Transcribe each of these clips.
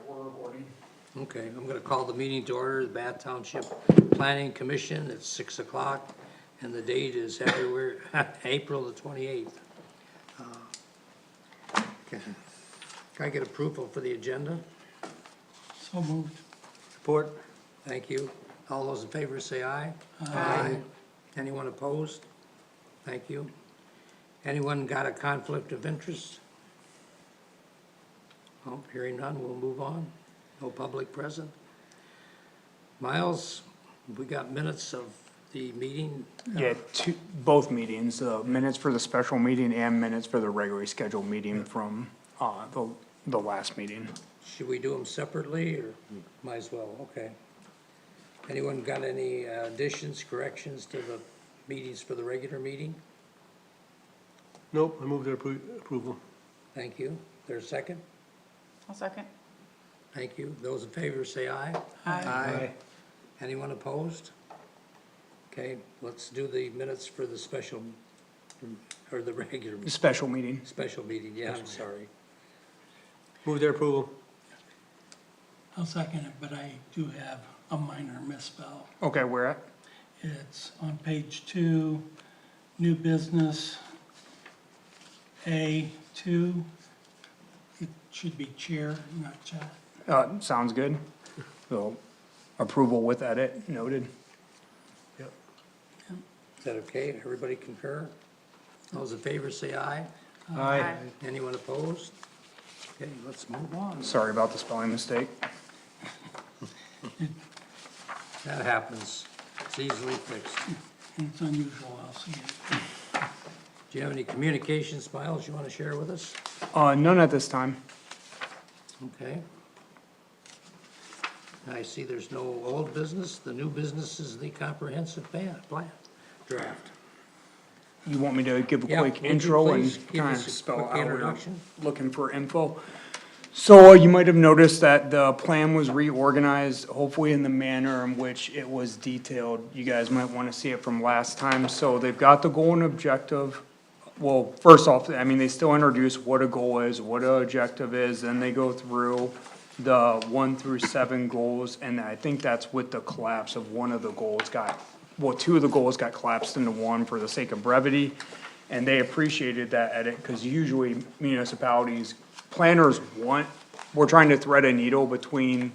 we're recording. Okay, I'm gonna call the meeting to order, the Bath Township Planning Commission at 6 o'clock, and the date is February, April the 28th. Can I get approval for the agenda? So moved. Support. Thank you. All those in favor say aye. Aye. Anyone opposed? Thank you. Anyone got a conflict of interest? Oh, hearing none, we'll move on. No public present. Miles, we got minutes of the meeting? Yeah, both meetings, minutes for the special meeting and minutes for the regularly scheduled meeting from, the last meeting. Should we do them separately, or might as well? Okay. Anyone got any additions, corrections to the meetings for the regular meeting? Nope, I move their approval. Thank you. There's a second? I'll second. Thank you. Those in favor say aye. Aye. Anyone opposed? Okay, let's do the minutes for the special, or the regular, Special meeting. special meeting, yeah, I'm sorry. Move their approval. I'll second it, but I do have a minor misspell. Okay, where at? It's on page 2, new business, A2. It should be chair, not chat. Sounds good. So, approval with edit, noted. Yep. Is that okay? Everybody concur? Those in favor say aye. Aye. Anyone opposed? Okay, let's move on. Sorry about the spelling mistake. That happens. It's easily fixed. And it's unusual, I'll see it. Do you have any communications, Miles, you want to share with us? None at this time. Okay. I see there's no old business. The new business is the comprehensive plan draft. You want me to give a Yeah, quick would you intro and please give kind us of a spell quick out what I'm introduction? looking for info? So you might have noticed that the plan was reorganized, hopefully in the manner in which it was detailed. You guys might wanna see it from last time. So they've got the goal and objective. Well, first off, I mean, they still introduce what a goal is, what an objective is, then they go through the 1 through 7 goals, and I think that's with the collapse of one of the goals two of the goals got collapsed into one for the sake of brevity. And they appreciated that edit, cause usually municipalities, planners we're trying to thread a needle between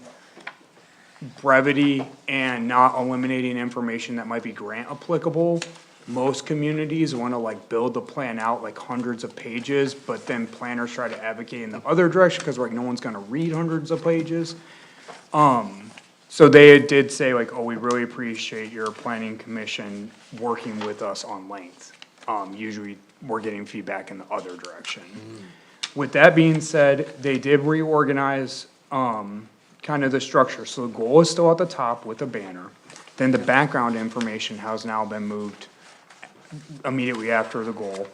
brevity and not eliminating information that might be grant applicable. Most communities wanna like build the plan out like hundreds of pages, but then planners try to advocate in the other direction, cause like no one's gonna read hundreds of pages. So they did say like, oh, we really appreciate your planning commission working with us on length. Usually we're getting feedback in the other direction. With that being said, they did reorganize, kind of the structure, so the goal is still at the top with a banner. Then the background information has now been moved immediately after the goal.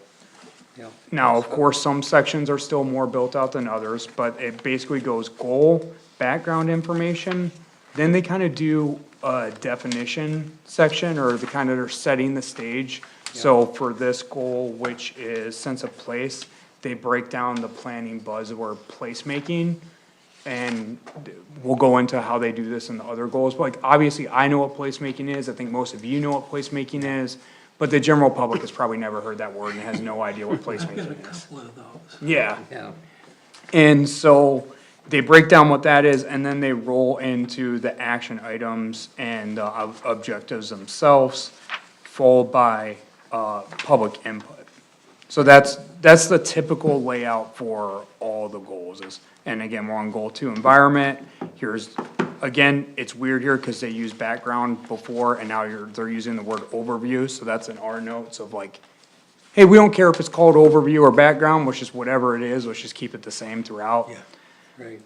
Yeah. Now, of course, some sections are still more built out than others, but it basically goes goal, background information. Then they kind of do a definition section, or the kind of are setting the stage. So for this goal, which is sense of place, they break down the planning buzzword placemaking. And we'll go into how they do this in the other goals, but like, obviously, I know what placemaking is, I think most of you know what placemaking is. But the general public has probably never heard that word and has no idea what I've got a placemaking is. couple of those. Yeah, Yeah, and so they break down what that is, and then they roll into the action items and objectives themselves, followed by public input. So that's the typical layout for all the goals is, and again, we're on goal 2, environment. Here's, again, it's weird here because they used background before and now they're using the word overview, so that's in our notes of like, hey, we don't care if it's called overview or background, which is whatever it is, let's just keep it the same throughout. right.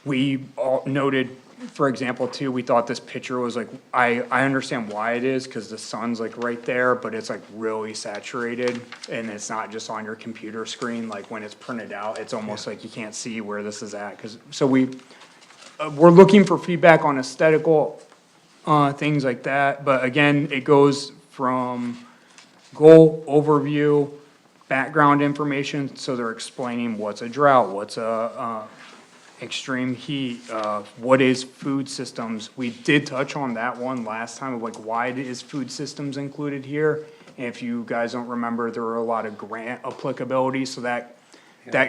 We all noted, for example, too, we thought this picture was like, I understand why it is, cause the sun's like right there, but it's like really saturated. And it's not just on your computer screen, like when it's printed out, it's almost like you can't see where this is at, so we're looking for feedback on aesthetical, things like that, but again, it goes from goal overview, background information, so they're explaining what's a drought, what's extreme heat, what is food systems. We did touch on that one last time of like, why is food systems included here? And if you guys don't remember, there were a lot of grant applicability, so that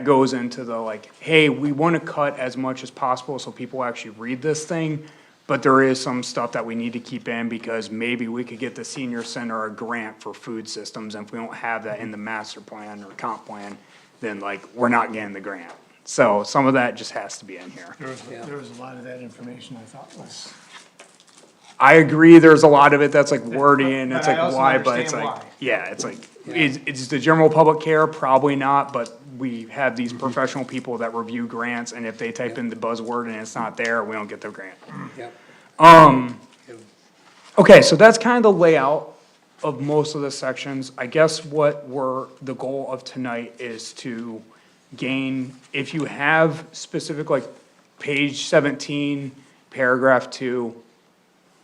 goes into the like, hey, we wanna cut as much as possible so people actually read this thing. But there is some stuff that we need to keep in because maybe we could get the senior center a grant for food systems, and if we don't have that in the master plan or comp plan, then like, we're not getting the grant. So some of that just has to be in here. There was a lot of that information I thought was. I agree, there's a lot of it that's like wordy and it's But I like also why, but it's understand like, why. yeah, it's like, it's the general public care, probably not, but we have these professional people that review grants, and if they type in the buzzword and it's not there, we don't get the grant. Yep. Okay, so that's kind of the layout of most of the sections. I guess the goal of tonight is to gain, if you have specific, like, page 17, paragraph 2,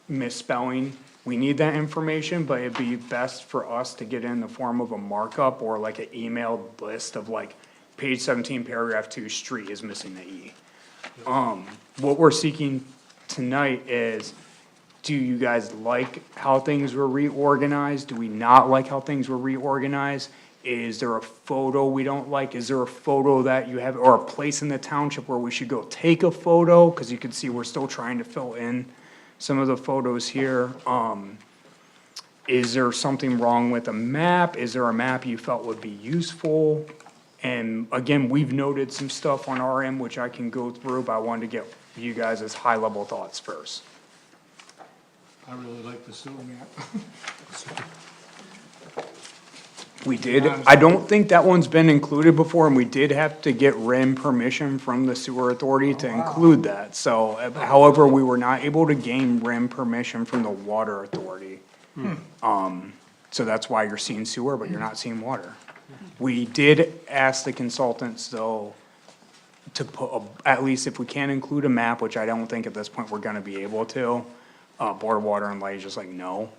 misspelling, we need that information, but it'd be best for us to get in the form of a markup or like an emailed list of like, page 17, paragraph 2, street is missing the E. What we're seeking tonight is, do you guys like how things were reorganized? Do we not like how things were reorganized? Is there a photo we don't like? Is there a photo that you have, or a place in the township where we should go take a photo? Cause you can see we're still trying to fill in some of the photos here. Is there something wrong with a map? Is there a map you felt would be useful? And again, we've noted some stuff on our end, which I can go through, but I wanted to get you guys' high level thoughts first. I really like the sewer map. We did, I don't think that one's been included before, and we did have to get RIM permission from the sewer authority to include that. So, however, we were not able to gain RIM permission from the water authority. So that's why you're seeing sewer, but you're not seeing water. We did ask the consultants, though, to put, at least if we can include a map, which I don't think at this point we're gonna be able to. Board of Water and Light is just like, no.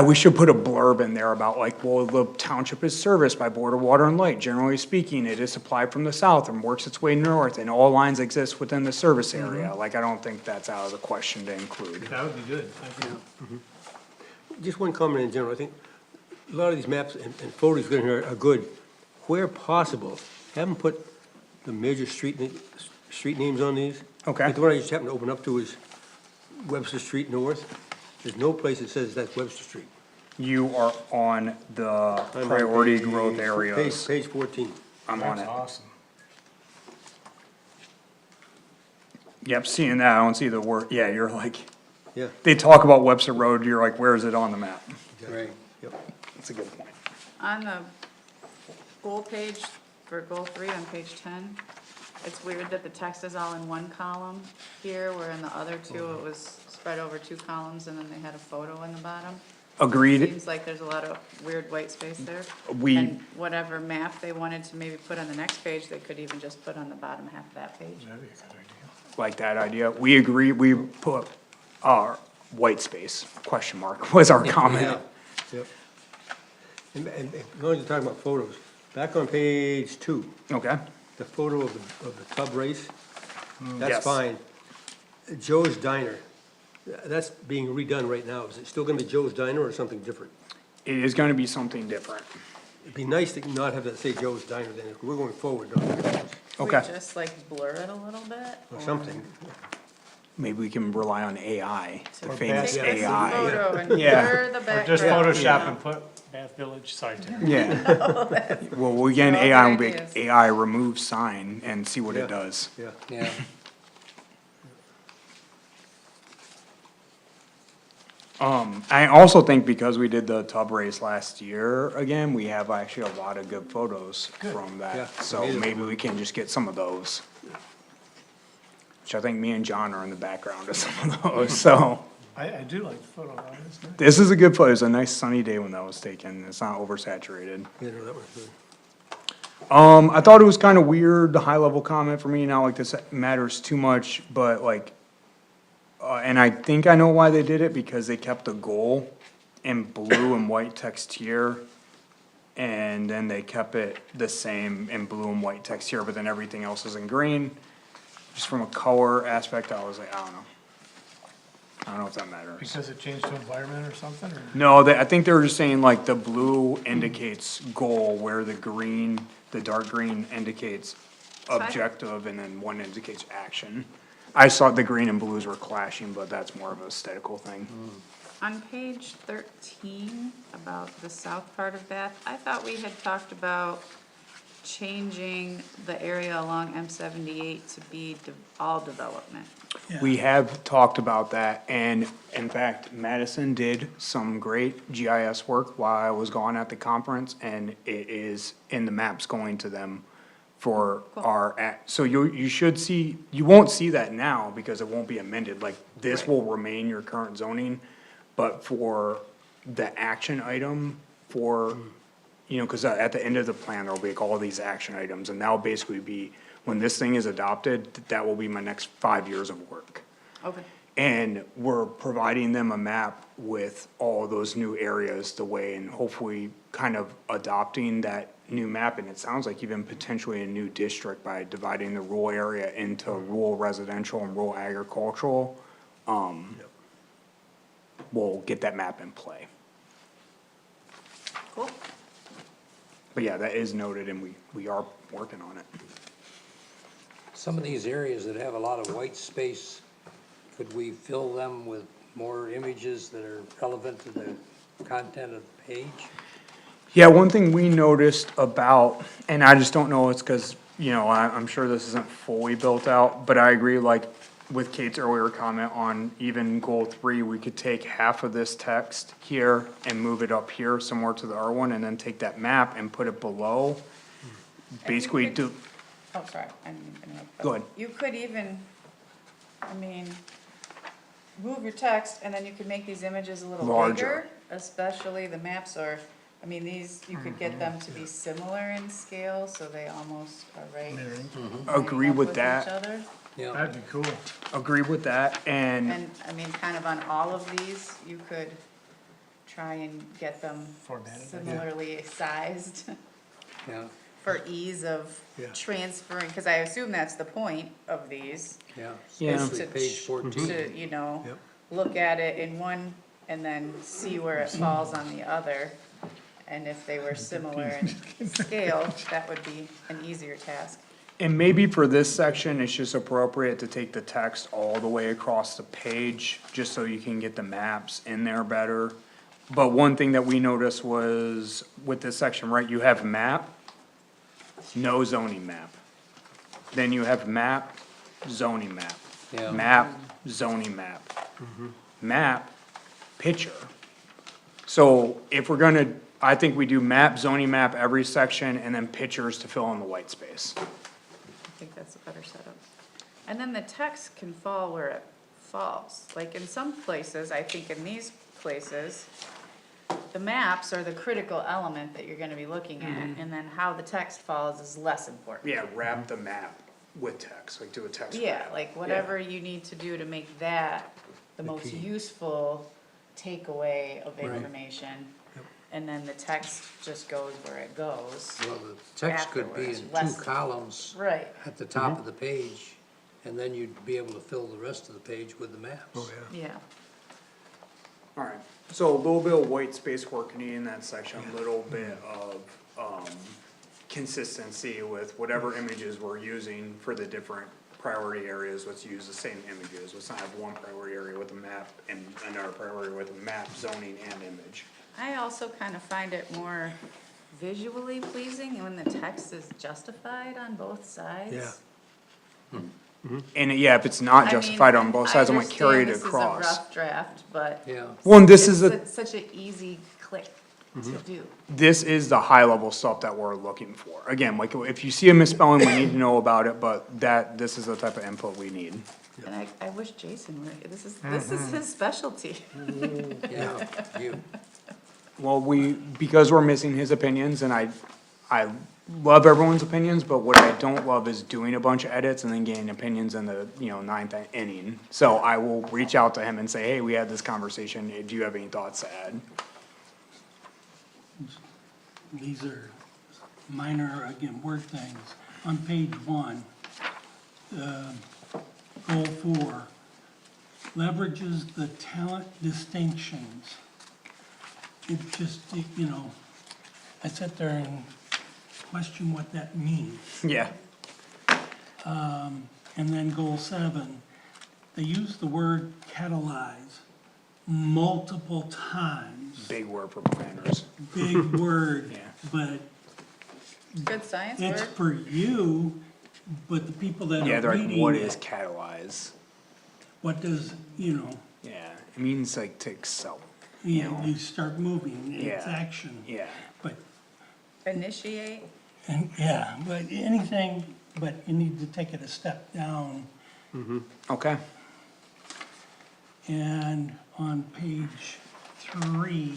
We should put a blurb in there about like, well, the township is serviced by Board of Water and Light. Generally speaking, it is supplied from the south and works its way north, and all lines exist within the service area. Like, I don't think that's out of the question to include. That would be good, I think. Just one comment in general, I think a lot of these maps and photos in here are good. Where possible, have them put the major street names on these. Okay. Like the one I just happened to open up to is Webster Street North. There's no place that says that's Webster Street. You are on the I'm on priority page- growth areas. Page 14. I'm on That's it. awesome. Yep, seeing that, I don't see the word, yeah, you're like, Yeah, they talk about Webster Road, you're like, where is it on the map? Right. yep. That's a good point. On the goal page, for goal 3 on page 10, it's weird that the text is all in one column here, where in the other two, it was spread over 2 columns, and then they had a photo in the bottom. Agreed, Seems like there's a lot of weird white space there. We- And whatever map they wanted to maybe put on the next page, they could even just put on the bottom half of that page. That'd be a good idea. like that idea. We agree, we put, white space, question mark, was our comment. Yep. And as long as you're talking about photos, back on page 2, Okay, the photo of the tub race, Yes. that's fine. Joe's Diner, that's being redone right now. Is it still gonna be Joe's Diner or something different? it is gonna be something different. It'd be nice to not have that say Joe's Diner then, if we're going forward, not backwards, Could Okay. we just like blur it a little bit? or something. Maybe we can rely on AI, the To famous take this AI. photo and Yeah. blur the background. Just you Photoshop know? and put Bath Village site in. Yeah. Well, we get an They're all AI, good we'll make ideas. AI remove sign and see what Yeah. it does. Yeah, Yeah. I also think because we did the tub race last year again, we have actually a lot of good photos from Yeah, that. So amazing. maybe we can just get some of those. Which I think me and John are in the background of some of those, so. I do like the photo, that is nice. This is a good photo. It was a nice sunny day when that was taken. It's not oversaturated. yeah, no, that was good. I thought it was kind of weird, the high level comment for me, not like this matters too much, but like, and I think I know why they did it, because they kept the goal in blue and white text here. and then they kept it the same in blue and white text here, but then everything else is in green. Just from a color aspect, I was like, I don't know. I don't know if that matters. Because it changed to environment or something, or? No, I think they were just saying like the blue indicates goal, where the green, the dark green indicates objective, and then one indicates action. I saw the green and blues were clashing, but that's more of a aesthetical thing. On page 13, about the south part of Bath, I thought we had talked about changing the area along M78 to be all development. We have talked about that, and in fact, Madison did some great GIS work while I was gone at the conference, and it is in the maps going to them for so you should see, you won't see that now because it won't be amended, like, this Right. will remain your current zoning, but for the action item for, you know, cause at the end of the plan, there'll be like all these action items, and that'll basically be, when this thing is adopted, that will be my next 5 years of work. Okay. And we're providing them a map with all those new areas the way, and hopefully kind of adopting that new map, and it sounds like even potentially a new district by dividing the rural area into rural residential and rural agricultural. We'll get that map in play. Cool. But yeah, that is noted, and we are working on it. Some of these areas that have a lot of white space, could we fill them with more images that are relevant to the content of the page? Yeah, one thing we noticed about, and I just don't know, it's cause, you know, I'm sure this isn't fully built out, but I agree, like, with Kate's earlier comment on even goal 3, we could take half of this text here and move it up here somewhere to the R1, and then take that map and put it below. Basically could- do, Oh, sorry, I didn't mean to interrupt. Go ahead. You could even, I mean, move your text, and then you could make these images a little Larger. bigger, especially the maps are, I mean, these, you could get them to be similar in scale, so they almost are right. Mirroring. lining agree up with each that, other. Yeah, That'd be cool. agree with that, and And, I mean, kind of on all of these, you could try and get them Formatted, yeah. similarly sized yeah, for ease of Yeah. transferring, because I assume that's the point of these. yeah, Yeah. especially To- page 14. To, you know, Yep. look at it in one and then see where it falls on the other. And if they were similar in scale, that would be an easier task. And maybe for this section, it's just appropriate to take the text all the way across the page, just so you can get the maps in there better. But one thing that we noticed was, with this section, right, you have map, no zoning map. Then you have map, zoning map. Yeah. Map, zoning map. Map, picture. So if we're gonna, I think we do map, zoning map every section, and then pictures to fill in the white space. I think that's a better setup. And then the text can fall where it falls. Like in some places, I think in these places, the maps are the critical element that you're gonna be looking at, and then how the text falls is less important. Yeah, wrap the map with text, like do a text. Yeah, wrap. like whatever you need to do to make that the most key. useful takeaway of Right. information. And then the text just goes where it goes. Well, the text could be Afterwards, in less- 2 columns Right, at the top of the page, and then you'd be able to fill the rest of the page with the maps. Oh, yeah. yeah. Alright, so a little bit of white space work needed in that section, a little bit of, consistency with whatever images we're using for the different priority areas. Let's use the same images, let's not have one priority area with a map and another priority with a map, zoning, and image. I also kind of find it more visually pleasing when the text is justified on both sides. Yeah. And yeah, if it's not I justified mean, on both sides, I'm gonna carry it I understand across. this is a rough draft, but Yeah, Well, and this is a, it's such an easy click to do. this is the high level stuff that we're looking for. Again, like, if you see a misspelling, we need to know about it, but this is the type of input we need. And I wish Jason were, this is his specialty. yeah, you, Well, because we're missing his opinions, and I love everyone's opinions, but what I don't love is doing a bunch of edits and then getting opinions in the, ninth inning. So I will reach out to him and say, hey, we had this conversation, do you have any thoughts to add? these are minor, again, word things. On page 1, goal 4, leverages the talent distinctions. It just, you know, I sit there and question what that means. Yeah. And then goal 7, they use the word catalyze multiple times. Big word for planners. Big word, Yeah. but Good science it's word. for you, but the people that Yeah, are they're like, reading what is it, catalyze? what does, you know, Yeah, it means like to excel. you start moving, it's Yeah. action. Yeah. But, Initiate. and, yeah, but anything, but you need to take it a step down. Okay. And on page 3,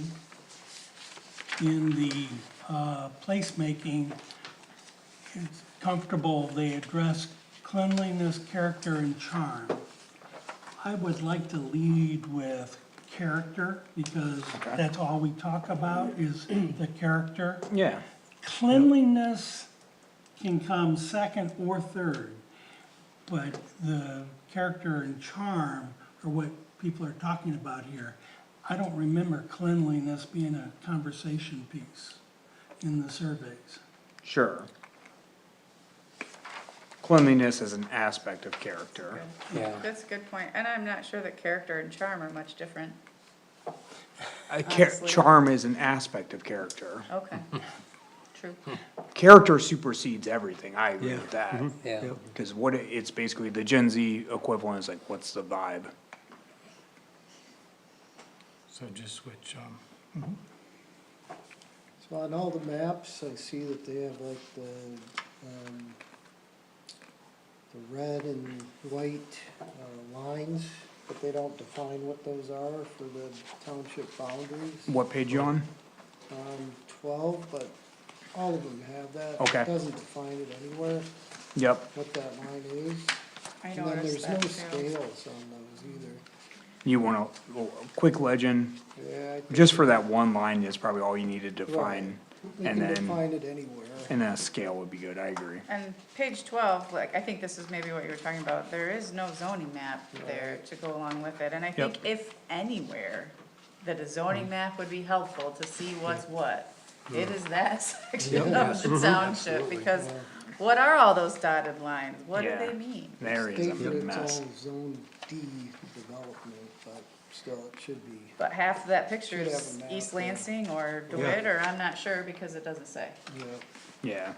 in the placemaking, it's comfortable, they address cleanliness, character, and charm. I would like to lead with character, because that's all we talk about is the character. Yeah. Cleanliness can come second or third, but the character and charm are what people are talking about here. I don't remember cleanliness being a conversation piece in the surveys. Sure. Cleanliness is an aspect of character. Yeah. That's a good point. And I'm not sure that character and charm are much different. Honestly. Charm is an aspect of character. Okay. True. Character supersedes everything, I agree Yeah. with that. Yeah. Cause what it's basically, the Gen Z equivalent is like, what's the vibe? So just switch, So on all the maps, I see that they have like the red and white lines, but they don't define what those are for the township boundaries. What page you on? 12, but all of them have that. Okay. It doesn't define it anywhere, Yep. what that line is. I And then noticed there's no that too. scales on those either. You want a quick legend, Yeah, I think just for that one line is probably all you need to define. we and can then- define it anywhere. And then a scale would be good, I agree. And page 12, like, I think this is maybe what you were talking about, there is no zoning map there to go along with it. And I think if anywhere, that a zoning map would be helpful to see what's what, it is that section of the township, because what are all those dotted lines? What do Yeah. they mean? There is State a that it's mess. all zone D development, but still it should be. But half of that picture Should is have a map East there. Lansing or DeWitt, or I'm not sure because it doesn't say. Yeah. Yeah.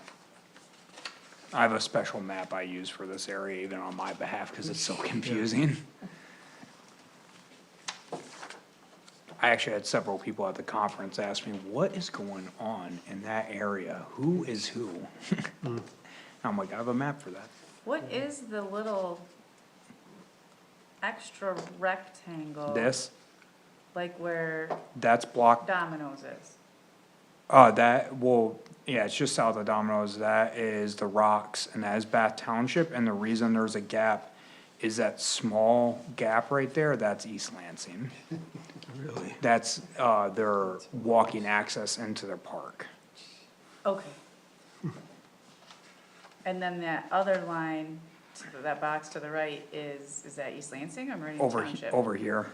I have a special map I use for this area even on my behalf, cause it's so confusing. I actually had several people at the conference ask me, what is going on in that area? Who is who? I'm like, I have a map for that. What is the little extra rectangle? This, Like where that's block, Domino's is? well, yeah, it's just south of Domino's, that is the Rocks, and that is Bath Township, and the reason there's a gap is that small gap right there, that's East Lansing. Really? That's, their walking access into their park. Okay. And then that other line, that box to the right is that East Lansing or Meridian Township? Over here.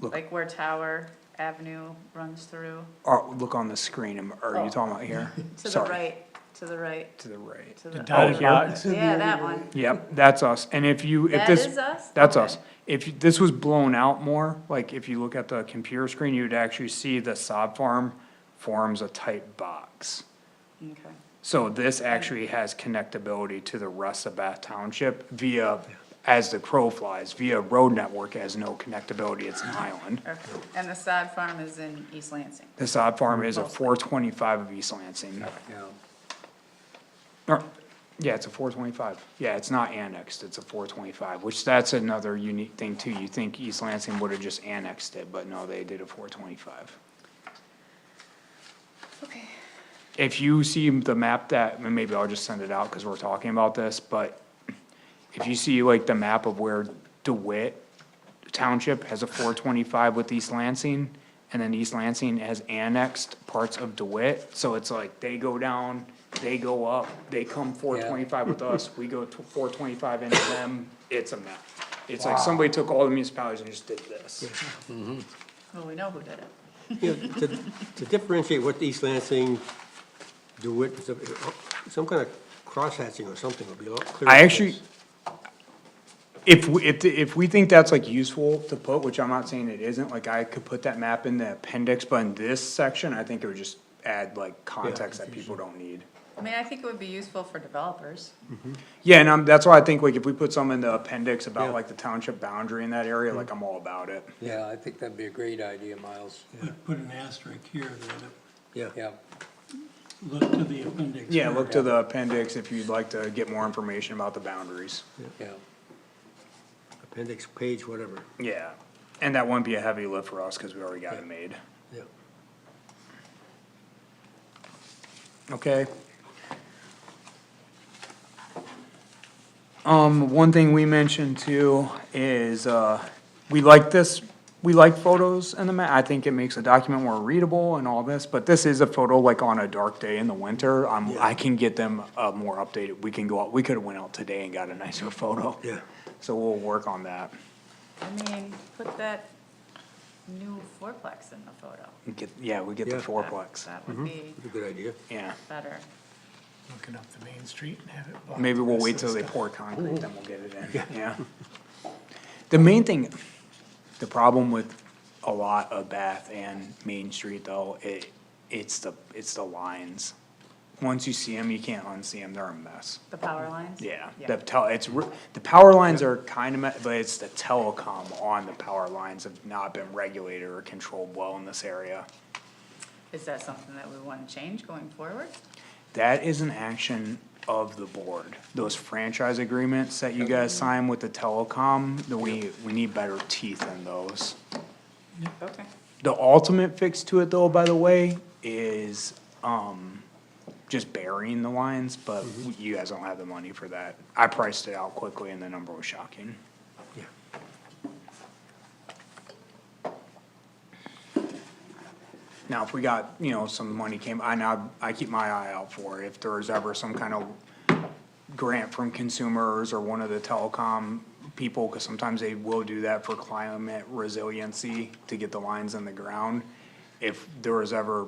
Look, Like where Tower Avenue runs through? look on the screen, are you talking about here? To the Sorry, right, to the right, to the right. to the. dotted here? dots. Yeah, that one. Yep, that's us, and if That this. is us? That's Okay. us. If this was blown out more, like if you look at the computer screen, you'd actually see the sod farm forms a tight box. Okay. So this actually has connectability to the rest of Bath Township via, as the crow flies, via road network has no connectability, it's an island. Okay. And the sod farm is in East Lansing? The sod farm is a Mostly. 425 of East Lansing. Yeah. Or, yeah, it's a 425. Yeah, it's not annexed, it's a 425, which that's another unique thing too. You think East Lansing would've just annexed it, but no, they did a 425. Okay. If you see the map that, and maybe I'll just send it out because we're talking about this, but if you see like the map of where DeWitt Township has a 425 with East Lansing, and then East Lansing has annexed parts of DeWitt, so it's like they go down, they go up, they come 425 with us, we go 425 into them, it's a mess. It's like somebody took all the municipalities and just did this. Well, we know who did it. You know, to differentiate what East Lansing, DeWitt, some kind of cross-hatching or something would be a lot clearer. I actually, if we think that's like useful to put, which I'm not saying it isn't, like I could put that map in the appendix, but in this section, I think it would just add like context that people don't need. I mean, I think it would be useful for developers. Yeah, and that's why I think like if we put some in the appendix Yeah. about like the township boundary in that area, like I'm all about it. Yeah, I think that'd be a great idea, Miles. Put an asterisk here that Yeah. Yeah, look to the appendix. Yeah, here. look to the appendix if you'd like to get more information about the boundaries. yeah. Appendix, page, whatever. Yeah, and that wouldn't be a heavy lift for us, cause we already got it made. Yeah. Okay. One thing we mentioned too is, we like this, we like photos in the map. I think it makes a document more readable and all this, but this is a photo like on a dark day in the winter. I can get them, more updated. We can go out, we could've went out today and got a nicer photo. Yeah. So we'll work on that. I mean, put that new fourplex in the photo. We get the Yeah. fourplex, That would be That's a good idea. yeah. better. Looking up the main street and have it. block Maybe the we'll rest wait of till the they stuff. pour concrete, then we'll get it in, yeah. The main thing, the problem with a lot of Bath and Main Street though, it's the lines. Once you see them, you can't unsee them, they're a mess. The power lines? Yeah, Yeah. the power lines are kinda but it's the telecom on the power lines have not been regulated or controlled well in this area. Is that something that we wanna change going forward? That is an action of the board. Those franchise agreements that you guys sign with the telecom, we need better teeth in those. Okay. The ultimate fix to it though, by the way, is, just burying the lines, but you guys don't have the money for that. I priced it out quickly and the number was shocking. Yeah. Now, if we got, some money I keep my eye out for, if there is ever some kind of grant from consumers or one of the telecom people, cause sometimes they will do that for climate resiliency to get the lines in the ground. If there was ever,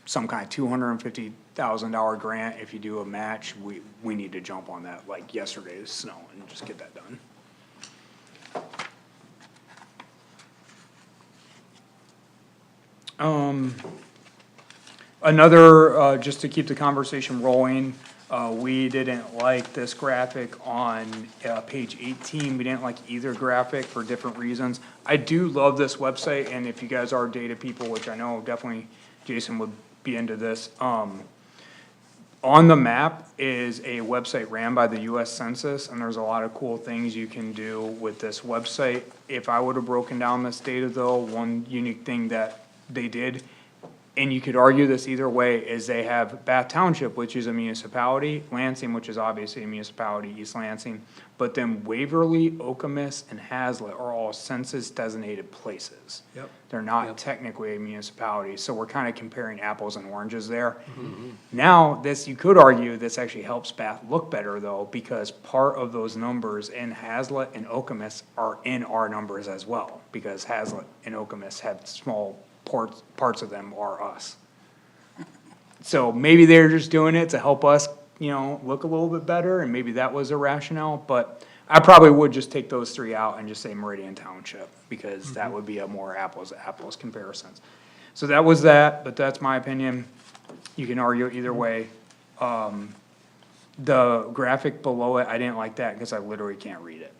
some kind of $250,000 grant, if you do a match, we need to jump on that like yesterday's snow and just get that done. Another, just to keep the conversation rolling, we didn't like this graphic on, page 18, we didn't like either graphic for different reasons. I do love this website, and if you guys are data people, which I know definitely Jason would be into this, on the map is a website ran by the US Census, and there's a lot of cool things you can do with this website. If I would've broken down this data though, one unique thing that they did, and you could argue this either way, is they have Bath Township, which is a municipality, Lansing, which is obviously a municipality, East Lansing, but then Waverly, Okemos, and Hazlet are all census designated places. Yep. They're not technically a municipality, so we're kinda comparing apples and oranges there. Now, you could argue this actually helps Bath look better though, because part of those numbers in Hazlet and Okemos are in our numbers as well, because Hazlet and Okemos have small parts of them are us. So maybe they're just doing it to help us, look a little bit better, and maybe that was a rationale, but I probably would just take those three out and just say Meridian Township, because that would be a more apples to apples comparisons. So that was that, but that's my opinion. You can argue either way. The graphic below it, I didn't like that, cause I literally can't read it.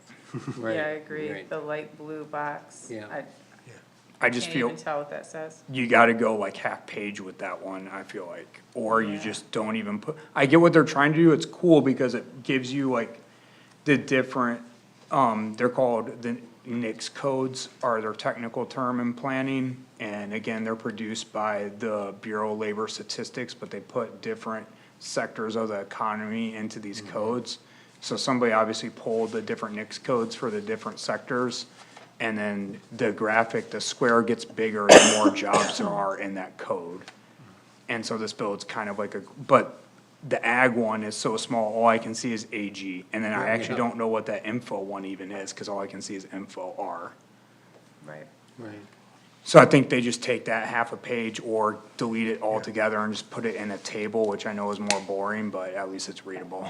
Right, Yeah, I agree, right. the light blue box. Yeah. I just Can't feel even tell what that says. you gotta go like half page with that one, I feel like, or you Yeah. just don't even put, I get what they're trying to do, it's cool because it gives you like the different, they're called the NICS codes are their technical term in planning, and again, they're produced by the Bureau of Labor Statistics, but they put different sectors of the economy into these codes. So somebody obviously pulled the different NICS codes for the different sectors, And then the graphic, the square gets bigger the more jobs there are in that code. And so this build's kind of like but the ag one is so small, all I can see is AG. And then I actually don't know what that info one even is, cause all I can see is info R. Right. Right. So I think they just take that half a page or delete it altogether and just put it in a table, which I know is more boring, but at least it's readable.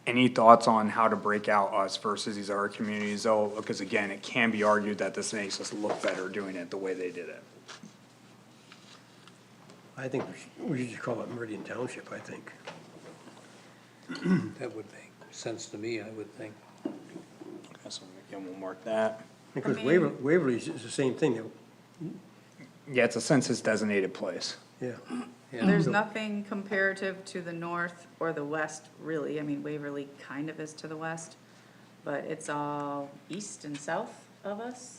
Any thoughts on how to break out us versus these other communities though? Because again, it can be argued that this makes us look better doing it the way they did it. I think we should just call it Meridian Township, I think. That would make sense to me, I would think. So again, we'll mark that. Because I mean- Waverly is the same thing, Yeah, it's a census designated place. yeah. Yeah. There's nothing comparative to the north or the west, really. I mean, Waverly kind of is to the west, but it's all east and south of us.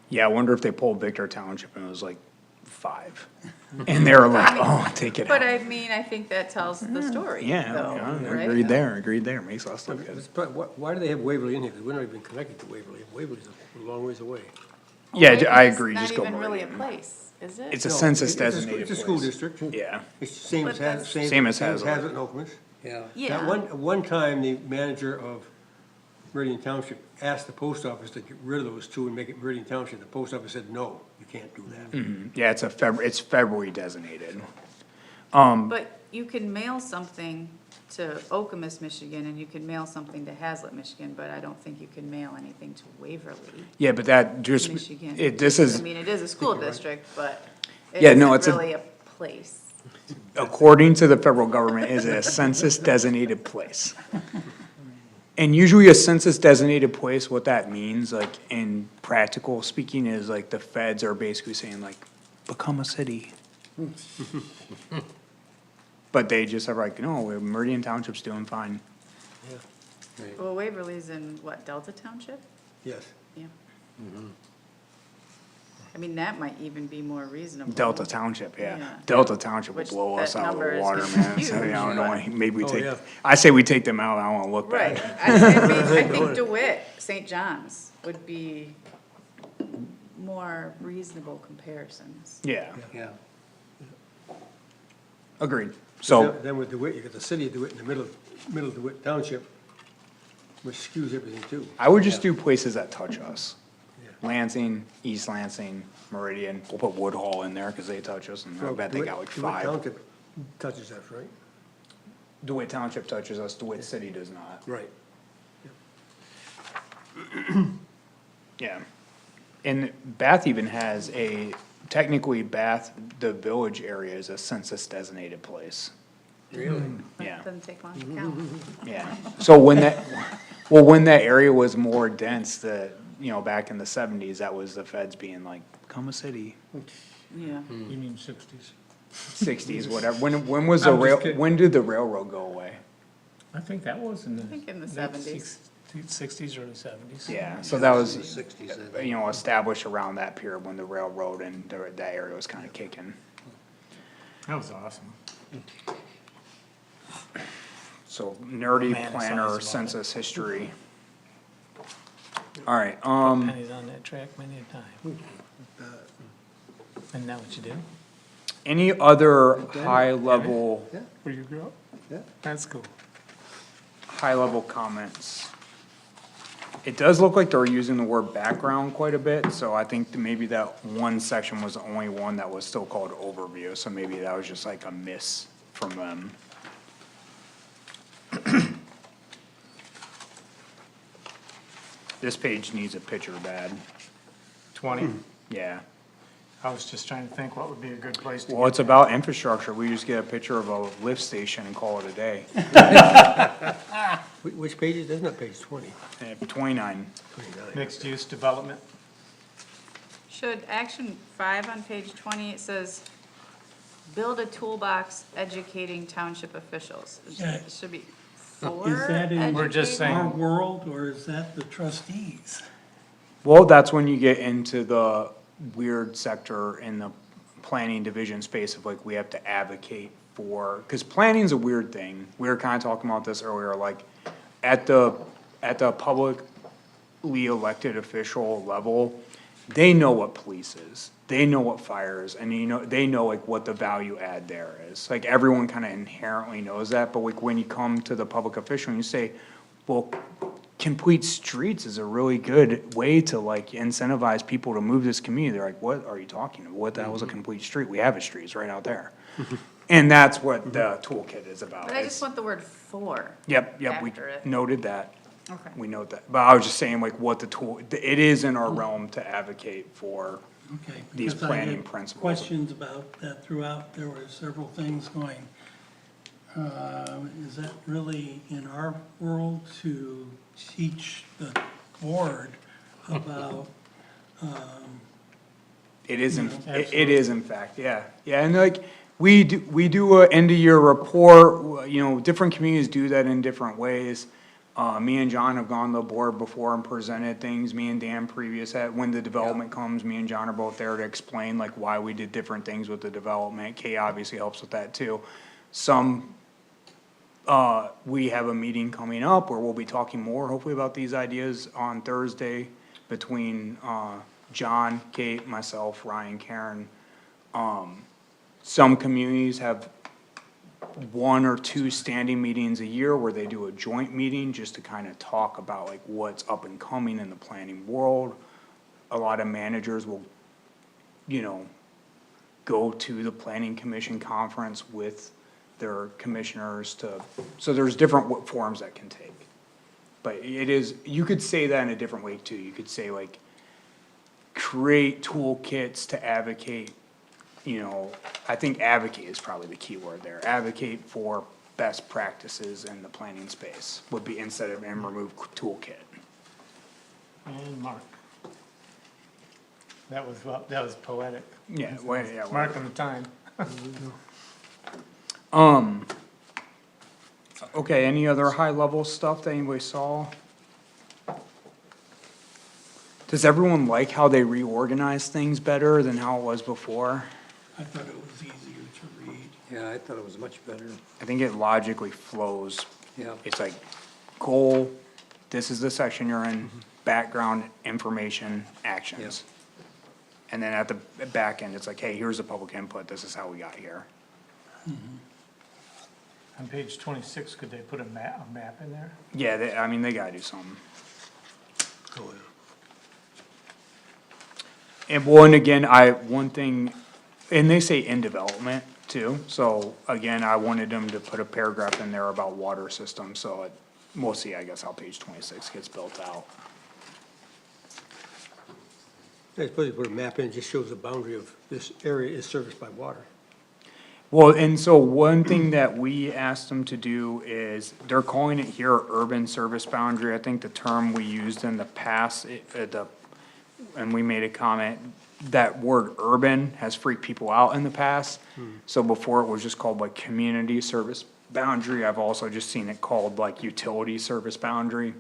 Yeah, I wonder if they pulled Victor Township and it was like 5. And they were like, oh, take it But out. I mean, I think that tells the story, Yeah, though, yeah, right? agreed there, makes us look good. It's probably- Why do they have Waverly in here? Because we're not even connected to Waverly. Waverly's a long ways away. Yeah, I Waverly's agree, just go Not even really a Meridian. place, is it? It's a No, census it's a designated It's a school place. district. Yeah, It's the same But as that's- Same as Hazlet Hazlet. and Okemos. Yeah. Yeah. At one time, the manager of Meridian Township asked the post office to get rid of those two and make it Meridian Township. The post office said, no, you can't do that. yeah, it's federally designated. But you can mail something to Okemos, Michigan, and you can mail something to Hazlet, Michigan, but I don't think you can mail anything to Waverly, Yeah, but that just, Michigan. this is, I mean, it is a school district, but it Yeah, no, isn't it's a- really a place. according to the federal government, is a census designated place. And usually a census designated place, what that means, like in practical speaking, is like the feds are basically saying like, become a city. But they just are like, no, Meridian Township's doing fine. Right. Well, Waverly's in what, Delta Township? Yes. Yeah. I mean, that might even be more reasonable. Delta Township, yeah. Yeah. Delta Township will Which blow us that out of number the is water, man. So, huge, yeah, I don't know, but- maybe we Oh, take, yeah. I say we take them out, I don't wanna look Right, bad. I think DeWitt, St. John's would be more reasonable comparisons. Yeah, Yeah. agreed. So, Then with DeWitt, you got the city of DeWitt in the middle of DeWitt Township, which skews everything too. I would just do places that touch us. Yeah. Lansing, East Lansing, Meridian, we'll put Woodhull in there, cause they touch us, and I Well, bet they got like DeWitt 5. Township touches us, right? DeWitt Township touches us, DeWitt City does not. Right. Yeah. And Bath even has technically Bath, the village area is a census designated place. Really? Yeah. Doesn't take long to count. Yeah, so when that area was more dense, back in the 70s, that was the feds being like, become a city. Yeah. You mean sixties? 60s, whatever, when was the I'm just rail, kidding. when did the railroad go away? I think that was in the. think in the late 70s. Sixties, early seventies. Yeah, so that The was, 60s, I think. established around that period when the railroad and that area was kinda kicking. That was awesome. So nerdy Romanticized planner, about it. census history. Alright, Pennies on that track many a time. And now what you do? any other high-level, Where you grew up? Yeah. That's cool. high-level comments? It does look like they're using the word background quite a bit, so I think that maybe that one section was the only one that was still called overview, so maybe that was just like a miss from them. This page needs a picture bad, 20. yeah. I was just trying to think what would be a good place to Well, get it's about infrastructure, we just get a picture of a lift station and call it a day. Which page is, that's not page 20, 29, 29. mixed-use development. Should action 5 on page 20, it says, build a toolbox educating township officials. Yeah. It should be for Is that in- We're just saying- Our world, or is that the trustees? well, that's when you get into the weird sector in the planning division space of like, we have to advocate for, cause planning's a weird thing. We were kinda talking about this earlier, like, at the publicly elected official level, they know what police is, they know what fire is, and they know like what the value add there is. Like, everyone kinda inherently knows that, but like, when you come to the public official and you say, well, complete streets is a really good way to like incentivize people to move this community. They're like, what are you talking about? What the hell is a complete street? We have a street, it's right out there. And that's what the toolkit is about. But I It's- just want the word for. Yep, we after it. noted that. Okay. We note that. But I was just saying like what the tool, it is in our realm to advocate for. Okay. These because I planning had principles. Questions about that throughout, there were several things going. Is that really in our world to teach the board about, It is it is in fact, yeah. Yeah, and like, we do a end of year report, different communities do that in different ways. Me and John have gone to the board before and presented things, me and Dan previous, when the development comes, me and John are both there to explain like why we did different things with the development. Kay obviously helps with that too. We have a meeting coming up where we'll be talking more hopefully about these ideas on Thursday between, John, Kate, myself, Ryan, Karen. Some communities have one or two standing meetings a year where they do a joint meeting just to kind of talk about like what's up and coming in the planning world. A lot of managers will, go to the planning commission conference with their commissioners so there's different forms that can take. But it is, you could say that in a different way too. You could say like, create toolkits to advocate, I think advocate is probably the key word there. Advocate for best practices in the planning space would be instead of and remove toolkit. And Mark. That was poetic. Yeah, Marking the time. Okay, any other high level stuff that anybody saw? Does everyone like how they reorganize things better than how it was before? I thought it was easier to read. Yeah, I thought it was much better. I think it logically flows. Yeah. It's like, goal, this is the section you're in, background, information, actions. And then at the back end, it's like, hey, here's the public input, this is how we got here. On page 26, could they put a map in there? Yeah, they gotta do something. Oh, yeah. And one, again, one thing, and they say in development too, so again, I wanted them to put a paragraph in there about water systems, so we'll see, I guess, how page 26 gets built out. I suppose you put a map in, it just shows the boundary of this area is serviced by water. Well, and so one thing that we asked them to do is, they're calling it here urban service boundary. I think the term we used in the past, and we made a comment, that word urban has freaked people out in the past. So before it was just called like community service boundary, I've also just seen it called like utility service boundary.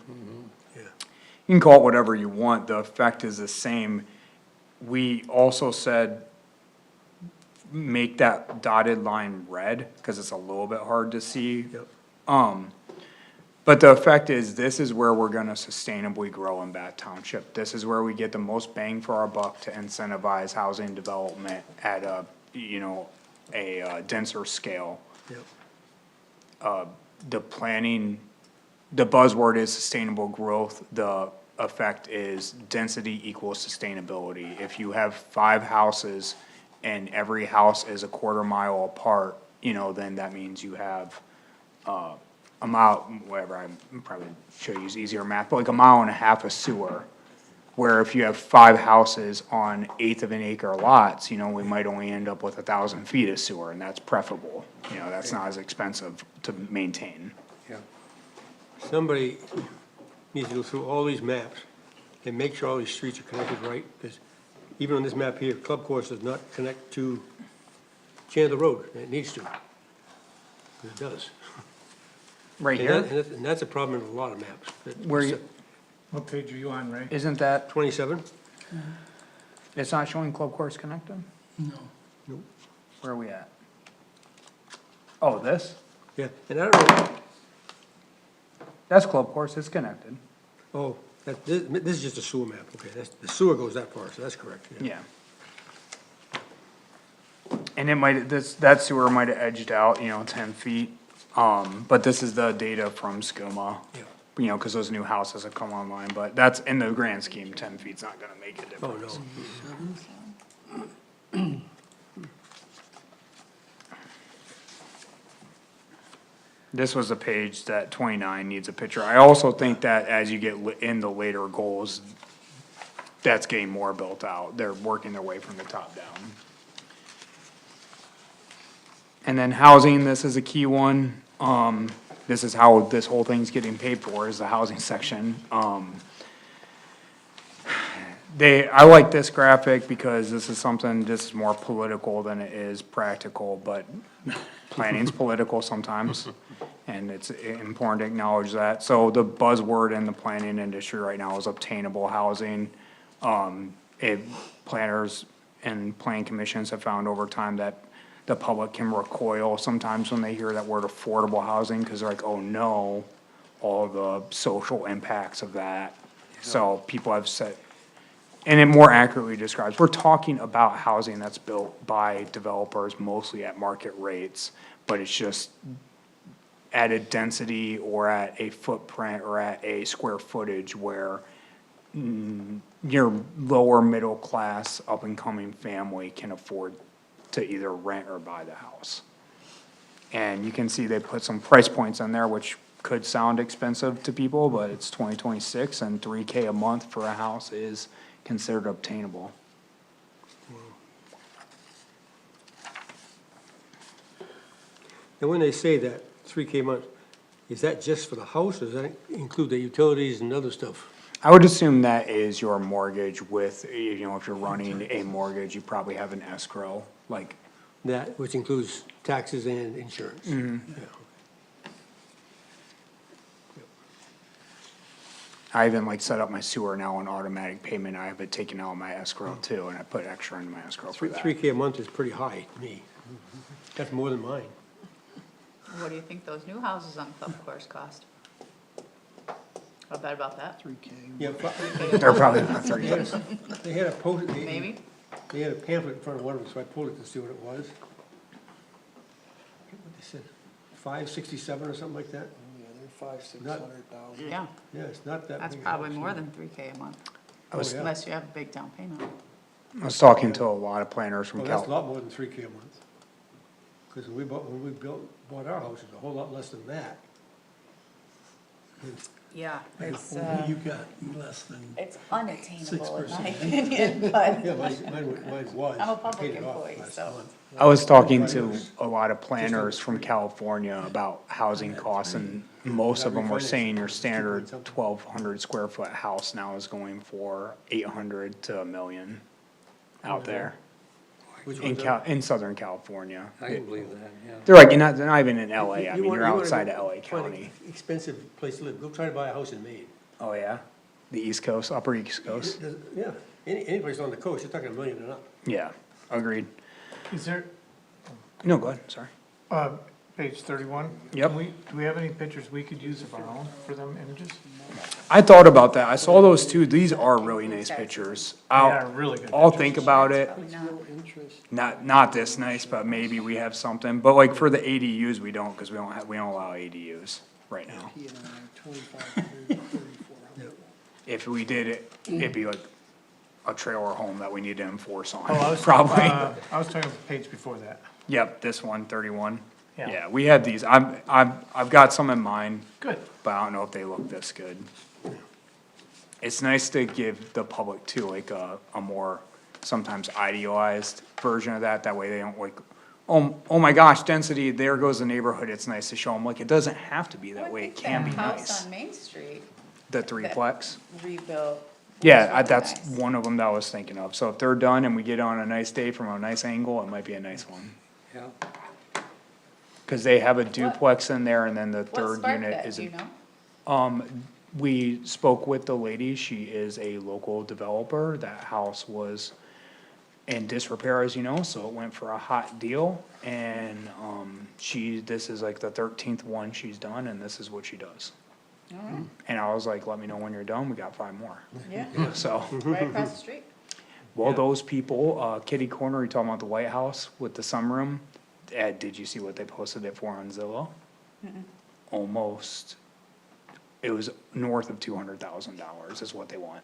Yeah. You can call it whatever you want, the effect is the same. We also said, make that dotted line red, cause it's a little bit hard to see. Yep. But the effect is, this is where we're gonna sustainably grow in Bath Township. This is where we get the most bang for our buck to incentivize housing development at a denser scale. Yep. The planning, the buzzword is sustainable growth, the effect is density equals sustainability. If you have 5 houses and every house is a quarter mile apart, then that means you have, a mile, whatever, I probably should use easier math, but like a mile and a half of sewer. Where if you have 5 houses on 1/8 of an acre lots, we might only end up with 1,000 feet of sewer, and that's preferable. That's not as expensive to maintain. Yeah. Somebody needs to go through all these maps and make sure all these streets are connected right, because even on this map here, Club Course does not connect to Chandler Road, and it needs to. It does. Right And that's a problem in a lot of maps. Where you, What page are you on, Ray? isn't that, 27? it's not showing Club Course connected? No, Where are we at? Oh, this? Yeah, and I don't know, That's Club Course, it's connected. oh, this is just a sewer map, okay, the sewer goes that far, so that's correct, yeah. Yeah. And it might, that sewer might have edged out, 10 feet, but this is the data from SCUMA. Yeah. Cause those new houses have come online, but that's, in the grand scheme, 10 feet's not gonna make a Oh, difference. no. This was a page that 29 needs a picture. I also think that as you get in the later goals, that's getting more built out. They're working their way from the top down. And then housing, this is a key one. This is how this whole thing's getting paid for, is the housing section. I like this graphic because this is more political than it is practical, but planning's political sometimes. And it's important to acknowledge that. So the buzzword in the planning industry right now is obtainable housing. Planners and planning commissions have found over time that the public can recoil sometimes when they hear that word affordable housing, cause they're like, oh no, all the social impacts of that. So people have said, and it more accurately describes, we're talking about housing that's built by developers mostly at market rates, but it's just added density or at a footprint or at a square footage where your lower middle class up and coming family can afford to either rent or buy the house. And you can see they put some price points in there, which could sound expensive to people, but it's 2026 and $3K a month for a house is considered obtainable. And when they say that, 3K a month, is that just for the house, or does that include the utilities and other stuff? I would assume that is your mortgage with, if you're running a mortgage, you probably have an escrow, like, That, which includes taxes and insurance? Yeah. I even like set up my sewer now on automatic payment. I have it taken out of my escrow too, and I put extra into my escrow for that. 3K a month is pretty high to me. That's more than mine. What do you think those new houses on Club Course cost? I'll bet about that, 3K. Yeah, They're probably not 3 years. they had a post, maybe? they had a pamphlet in front of one of them, so I pulled it to see what it was. What they said, 567 or something like that? Yeah, they're 500,000-600,000. Yeah, Yeah, it's not that that's big a probably house, more yeah. than 3K a month, I was, Oh, yeah. unless you have a big down payment. I was talking to a lot of planners from Well, that's a Cal. lot more than 3K a month. Because when we bought our house, it's a whole lot less than that. Yeah, it's, You got less than, it's unattainable in my 6%. opinion, but Yeah, mine was. I'm a I public paid it off employee, last so. month. I was talking to a lot of planners from California about housing costs, and most of them were saying your standard 1,200 square foot house now is going for 800 to $1 million out there Which in one's that? in Southern California. I can believe that, yeah. They're like, they're not even in LA, I You mean, wanna- you're you wanna outside go of LA find an County. Expensive place to live, go try to buy a house in Maine. Oh, yeah? The East Coast, Upper East Coast? Yeah, any place on the coast, you're talking $1 million and up. Yeah, agreed. Is there, No, go ahead, sorry. page 31? Yep. Do we have any pictures we could use of our own for them images? I thought about that, I saw those too, these are really nice pictures. They are I'll, really good I'll pictures. think about it. No interest. Not this nice, but maybe we have something, but like for the ADUs, we don't, cause we don't allow ADUs right now. P and I, 2,500, 3,400. If we did it, it'd be like a trailer home that we need to enforce on, Oh, I was, probably. I was talking about the page before that. Yep, this one, 31. Yeah. Yeah, we have these, I've got some in mind, Good. but I don't know if they look this good. It's nice to give the public too, like a more sometimes idealized version of that, way they don't like, oh my gosh, density, there goes the neighborhood, it's nice to show them, like, it doesn't have to be that way, it can be House nice. on Main Street The threeplex, rebuilt. yeah, was really that's nice. one of them that I was thinking of, so if they're done and we get on a nice day from a nice angle, it might be a nice one. Yeah. Cause they have a duplex in there and then the What third sparked unit that, is do a. you know? We spoke with the lady, she is a local developer, that house was in disrepair, as you know, so it went for a hot deal. And, this is like the 13th one she's done, and this is what she does. And I was like, let me know when you're done, we got 5 more. Yeah, So, right across the street. well, those people, Kitty Corner, you talking about the White House with the sunroom? Did you see what they posted it for on Zillow? Almost, it was north of $200,000 is what they want.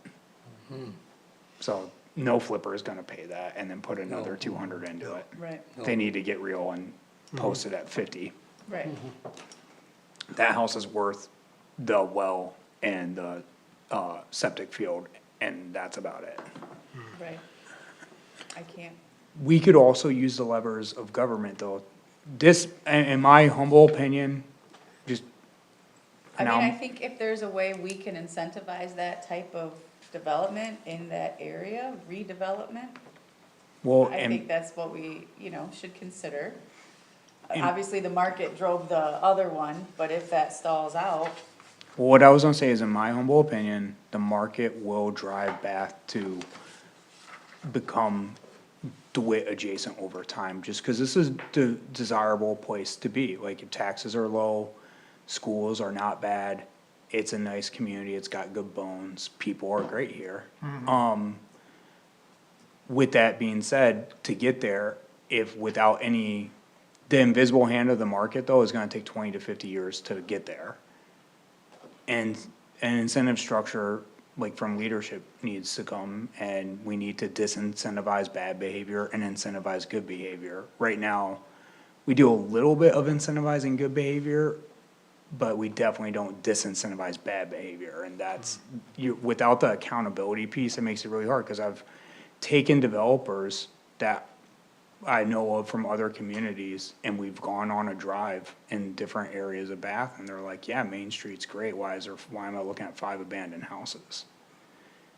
So, no flipper is gonna pay that and then put another 200 into it. Right, They need to get real and post it at 50. right. That house is worth the well and the, septic field, and that's about it. Right. I can't, We could also use the levers of government, though. This, in my humble opinion, just. I mean, now- I think if there's a way we can incentivize that type of development in that area, redevelopment, Well, I think and, that's what we, should consider. And- Obviously, the market drove the other one, but if that stalls out, what I was gonna say is, in my humble opinion, the market will drive Bath to become DeWitt adjacent over time, just cause this is the desirable place to be. Like, if taxes are low, schools are not bad, it's a nice community, it's got good bones, people are great here. With that being said, to get there, if without any, the invisible hand of the market, though, is gonna take 20 to 50 years to get there. And an incentive structure, like from leadership, needs to come, and we need to disincentivize bad behavior and incentivize good behavior. Right now, we do a little bit of incentivizing good behavior, but we definitely don't disincentivize bad behavior, and that's, without the accountability piece, it makes it really hard, cause I've taken developers that I know of from other communities, and we've gone on a drive in different areas of Bath, and they're like, yeah, Main Street's great, why am I looking at 5 abandoned houses?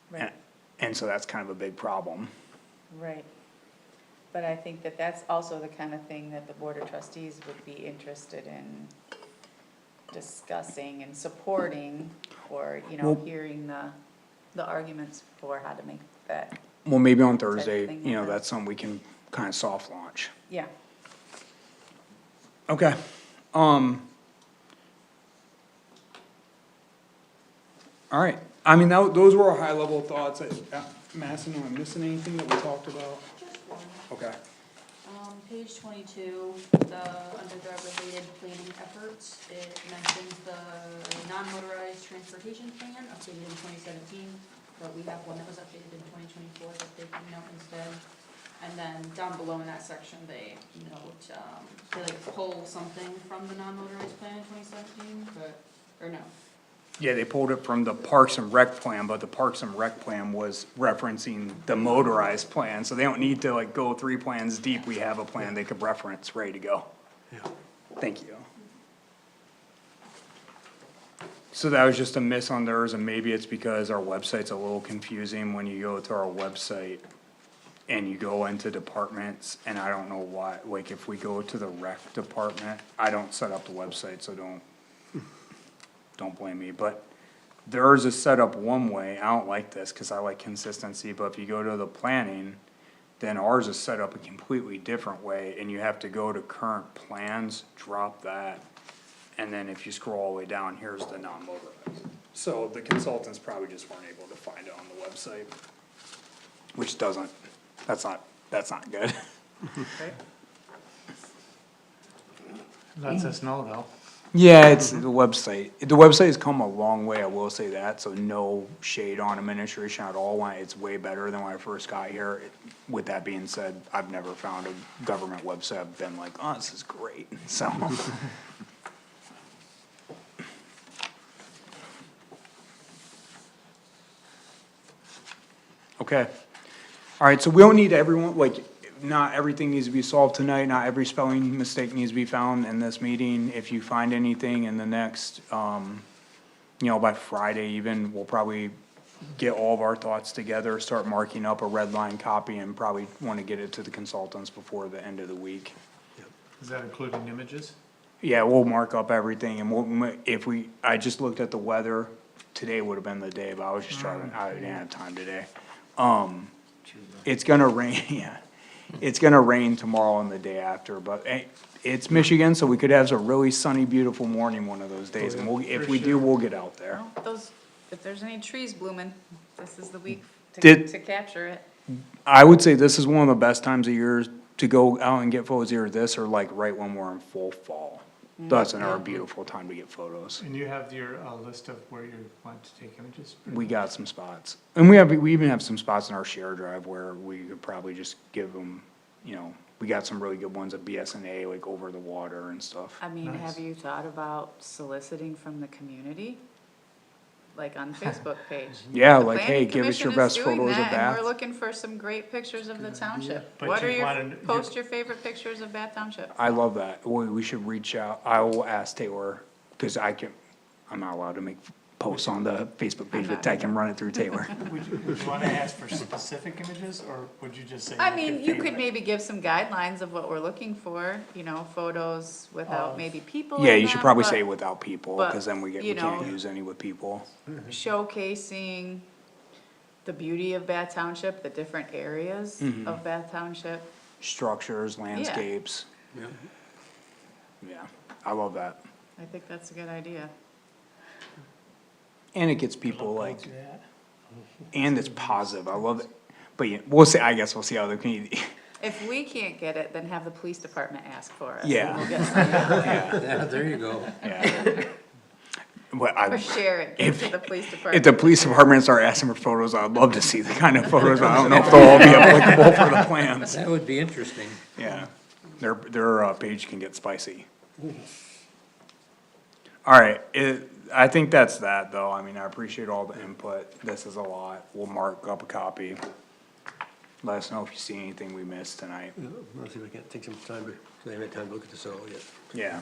right, And so that's kind of a big problem. right. But I think that that's also the kind of thing that the Board of Trustees would be interested in discussing and supporting, or, Well- hearing the arguments for how to make that, Well, maybe on Thursday, thing you know, happen. that's something we can kinda soft launch. yeah. Okay, alright, I mean, those were our high level thoughts. Masson, am I missing anything that we talked about? Just one. Okay. Page 22, under the related planning efforts, it mentions the non-motorized transportation plan updated in 2017, but we have one that was updated in 2024 that they can note instead. And then down below in that section, they note, they like pull something from the non-motorized plan in 2017, but, or no. Yeah, they pulled it from the Parks and Rec plan, but the Parks and Rec plan was referencing the motorized plan, so they don't need to like go 3 plans deep, we have a plan they could reference, ready to go. Yeah. Thank you. So that was just a miss on theirs, and maybe it's because our website's a little confusing when you go to our website and you go into departments, and I don't know why, like if we go to the rec department, I don't set up the website, so don't blame me, but theirs is set up one way. I don't like this, cause I like consistency, but if you go to the planning, then ours is set up a completely different way, and you have to go to current plans, drop that, and then if you scroll all the way down, here's the non-motorized. So the consultants probably just weren't able to find it on the website, which doesn't, that's not good. Lets us know though. Yeah, it's the website. The website has come a long way, I will say that, so no shade on administration at all. It's way better than when I first got here. With that being said, I've never found a government website I've been like, oh, this is great, so. Okay, alright, so we don't need everyone, like, not everything needs to be solved tonight, not every spelling mistake needs to be found in this meeting. If you find anything in the next, by Friday even, we'll probably get all of our thoughts together, start marking up a red line copy, and probably wanna get it to the consultants before the end of the week. Is that including images? Yeah, we'll mark up everything, and I just looked at the weather, today would've been the day, but I was just trying, I didn't have time today. It's gonna rain, yeah. It's gonna rain tomorrow and the day after, but it's Michigan, so we could have a really sunny, beautiful morning one of those days. And we'll, if we do, we'll get out there. Well, those, if there's any trees blooming, this is the week Did- to capture it. I would say this is one of the best times of year to go out and get photos, either this or like right when we're in full fall. That's another beautiful time to get photos. And you have your, list of where you want to take images? We got some spots. And we even have some spots in our share drive where we could probably just give them, you know, we got some really good ones at BSNA, like over the water and stuff. I mean, Nice. have you thought about soliciting from the community? Like on Facebook page? Yeah, The like, hey, planning give us your commission best is doing photos of that, and Bath. we're looking for some great pictures of the township. But What you are your, wanna- post your favorite pictures of Bath Township. I love that. We should reach out. I will ask Taylor, cause I'm not allowed to make posts on the Facebook page, but I can run it through Taylor. Would you wanna ask for specific images, or would you just say? I like, mean, your you could favorite? maybe give some guidelines of what we're looking for, you know, photos without maybe people in Yeah, you should them, probably but say without people, but, cause then we you can't know, use any with people. showcasing the beauty of Bath Township, the different areas Mm-hmm. of Bath Township. Structures, landscapes. Yeah. Yeah, I love that. I think that's a good idea. And it gets people like, Yeah. and it's positive. I love it. But yeah, we'll see, I guess we'll see how the community, If we can't get it, then have the police department ask for it. Yeah. We'll get some, Yeah, there you go. yeah. But or I, share it, give it to the police department. if the police department start asking for photos, I'd love to see the kind of photos. I don't know if they'll all be applicable for the plans. That would be interesting. Yeah, their page can get spicy. Alright, I think that's that, though. I mean, I appreciate all the input. This is a lot. We'll mark up a copy. Let us know if you see anything we missed tonight. I'll see if I can take some time to, 'cause I haven't had time to look at this all yet. Yeah.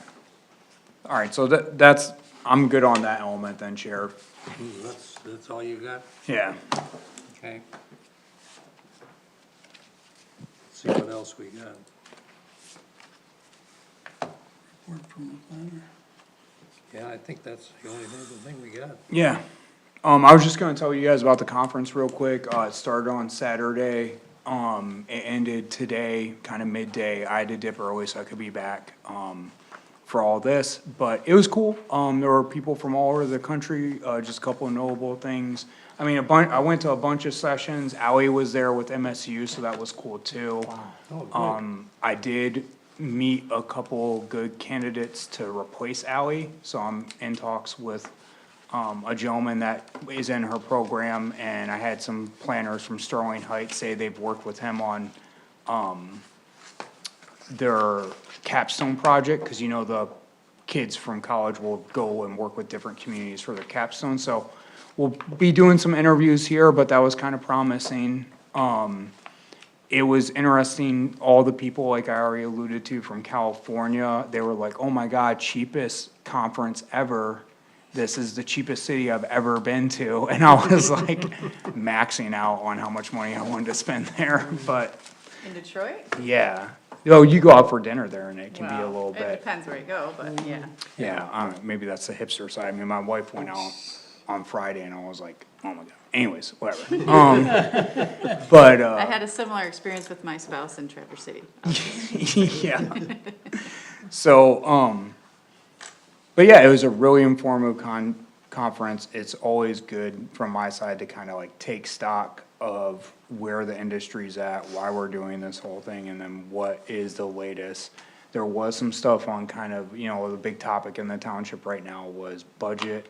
Alright, so that's, I'm good on that element then, Sheriff. That's all you got? Yeah. Okay. See what else we got. Report from the planner. Yeah, I think that's the only other thing we got. Yeah. I was just gonna tell you guys about the conference real quick. It started on Saturday. It ended today, kinda midday. I had to dip early so I could be back, for all this, but it was cool. There were people from all over the country, just a couple of notable things. I mean, I went to a bunch of sessions. Ally was there with MSU, so that was cool too. Oh, good. I did meet a couple good candidates to replace Ally, so I'm in talks with, a gentleman that is in her program, and I had some planners from Sterling Heights say they've worked with him on, their capstone project, cause you know, the kids from college will go and work with different communities for their capstone, so we'll be doing some interviews here, but that was kinda promising. It was interesting, all the people, like I already alluded to, from California, they were like, oh my God, cheapest conference ever. This is the cheapest city I've ever been to, and I was like maxing out on how much money I wanted to spend there, but In Detroit? yeah. Oh, you go out for dinner there and it can be a Well, little it bit, depends where you go, but yeah. yeah, maybe that's the hipster side. I mean, my wife went out on Friday and I was like, oh my God. Anyways, whatever. But, I had a similar experience with my spouse in Traverse City. yeah. So, but yeah, it was a really informative conference. It's always good from my side to kind of like take stock of where the industry's at, why we're doing this whole thing, and then what is the latest. There was some stuff on kind of, you know, the big topic in the township right now was budget.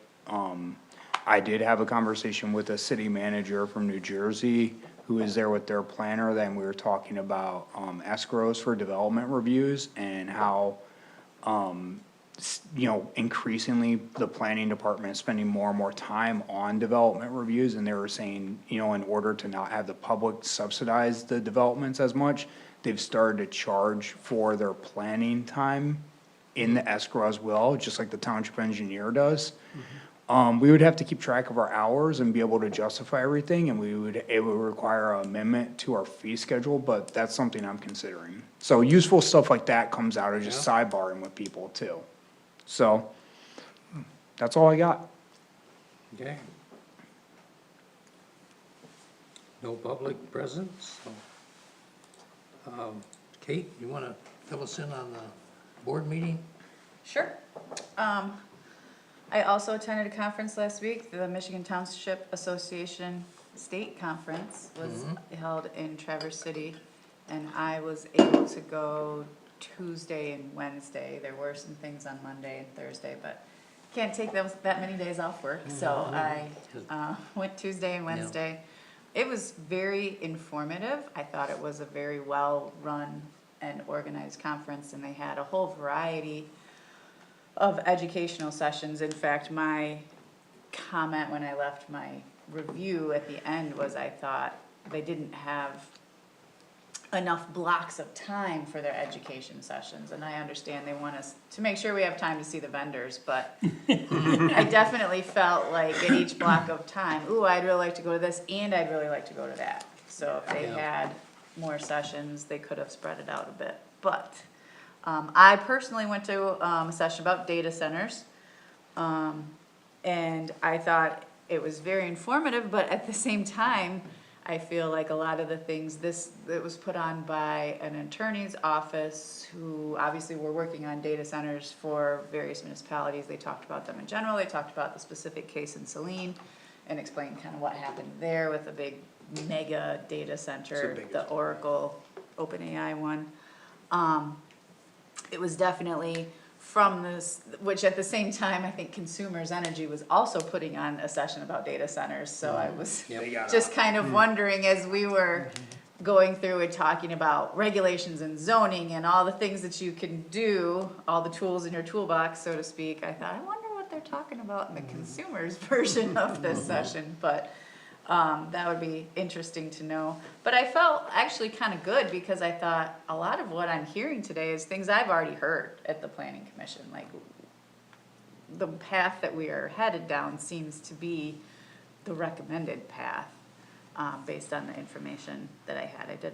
I did have a conversation with a city manager from New Jersey who is there with their planner, then we were talking about, escrows for development reviews and how, you know, increasingly the planning department is spending more and more time on development reviews, and they were saying, you know, in order to not have the public subsidize the developments as much, they've started to charge for their planning time in the escrow as well, just like the township engineer does. We would have to keep track of our hours and be able to justify everything, and it would require an amendment to our fee schedule, but that's something I'm considering. So useful stuff like that comes out of just sidebarring with people too. So, that's all I got. Okay. No public presence, so. Kate, you wanna fill us in on the board meeting? Sure. I also attended a conference last week, the Michigan Township Association State Conference was held in Traverse City, and I was able to go Tuesday and Wednesday. There were some things on Monday and Thursday, but can't take that many days off work, so I went Tuesday and Wednesday. It was very informative. I thought it was a very well-run and organized conference, and they had a whole variety of educational sessions. In fact, my comment when I left my review at the end was I thought they didn't have enough blocks of time for their education sessions, and I understand they want us to make sure we have time to see the vendors, but I definitely felt like at each block of time, ooh, I'd really like to go to this, and I'd really like to go to that. So if they had more sessions, they could have spread it out a bit. But I personally went to a session about data centers, and I thought it was very informative, but at the same time, I feel like a lot of the things, it was put on by an attorney's office who obviously were working on data centers for various municipalities. They talked about them in general, they talked about the specific case in Saline, and explained kind of what happened there with a big mega data center, the Oracle OpenAI one. It was definitely from this, which at the same time, I think Consumers Energy was also putting on a session about data centers, so I was just kind of wondering as we were going through and talking about regulations and zoning and all the things that you can do, all the tools in your toolbox, so to speak, I thought, I wonder what they're talking about in the consumers version of this session, but that would be interesting to know. But I felt actually kind of good because I thought a lot of what I'm hearing today is things I've already heard at the Planning Commission. Like the path that we are headed down seems to be the recommended path based on the information that I had. I did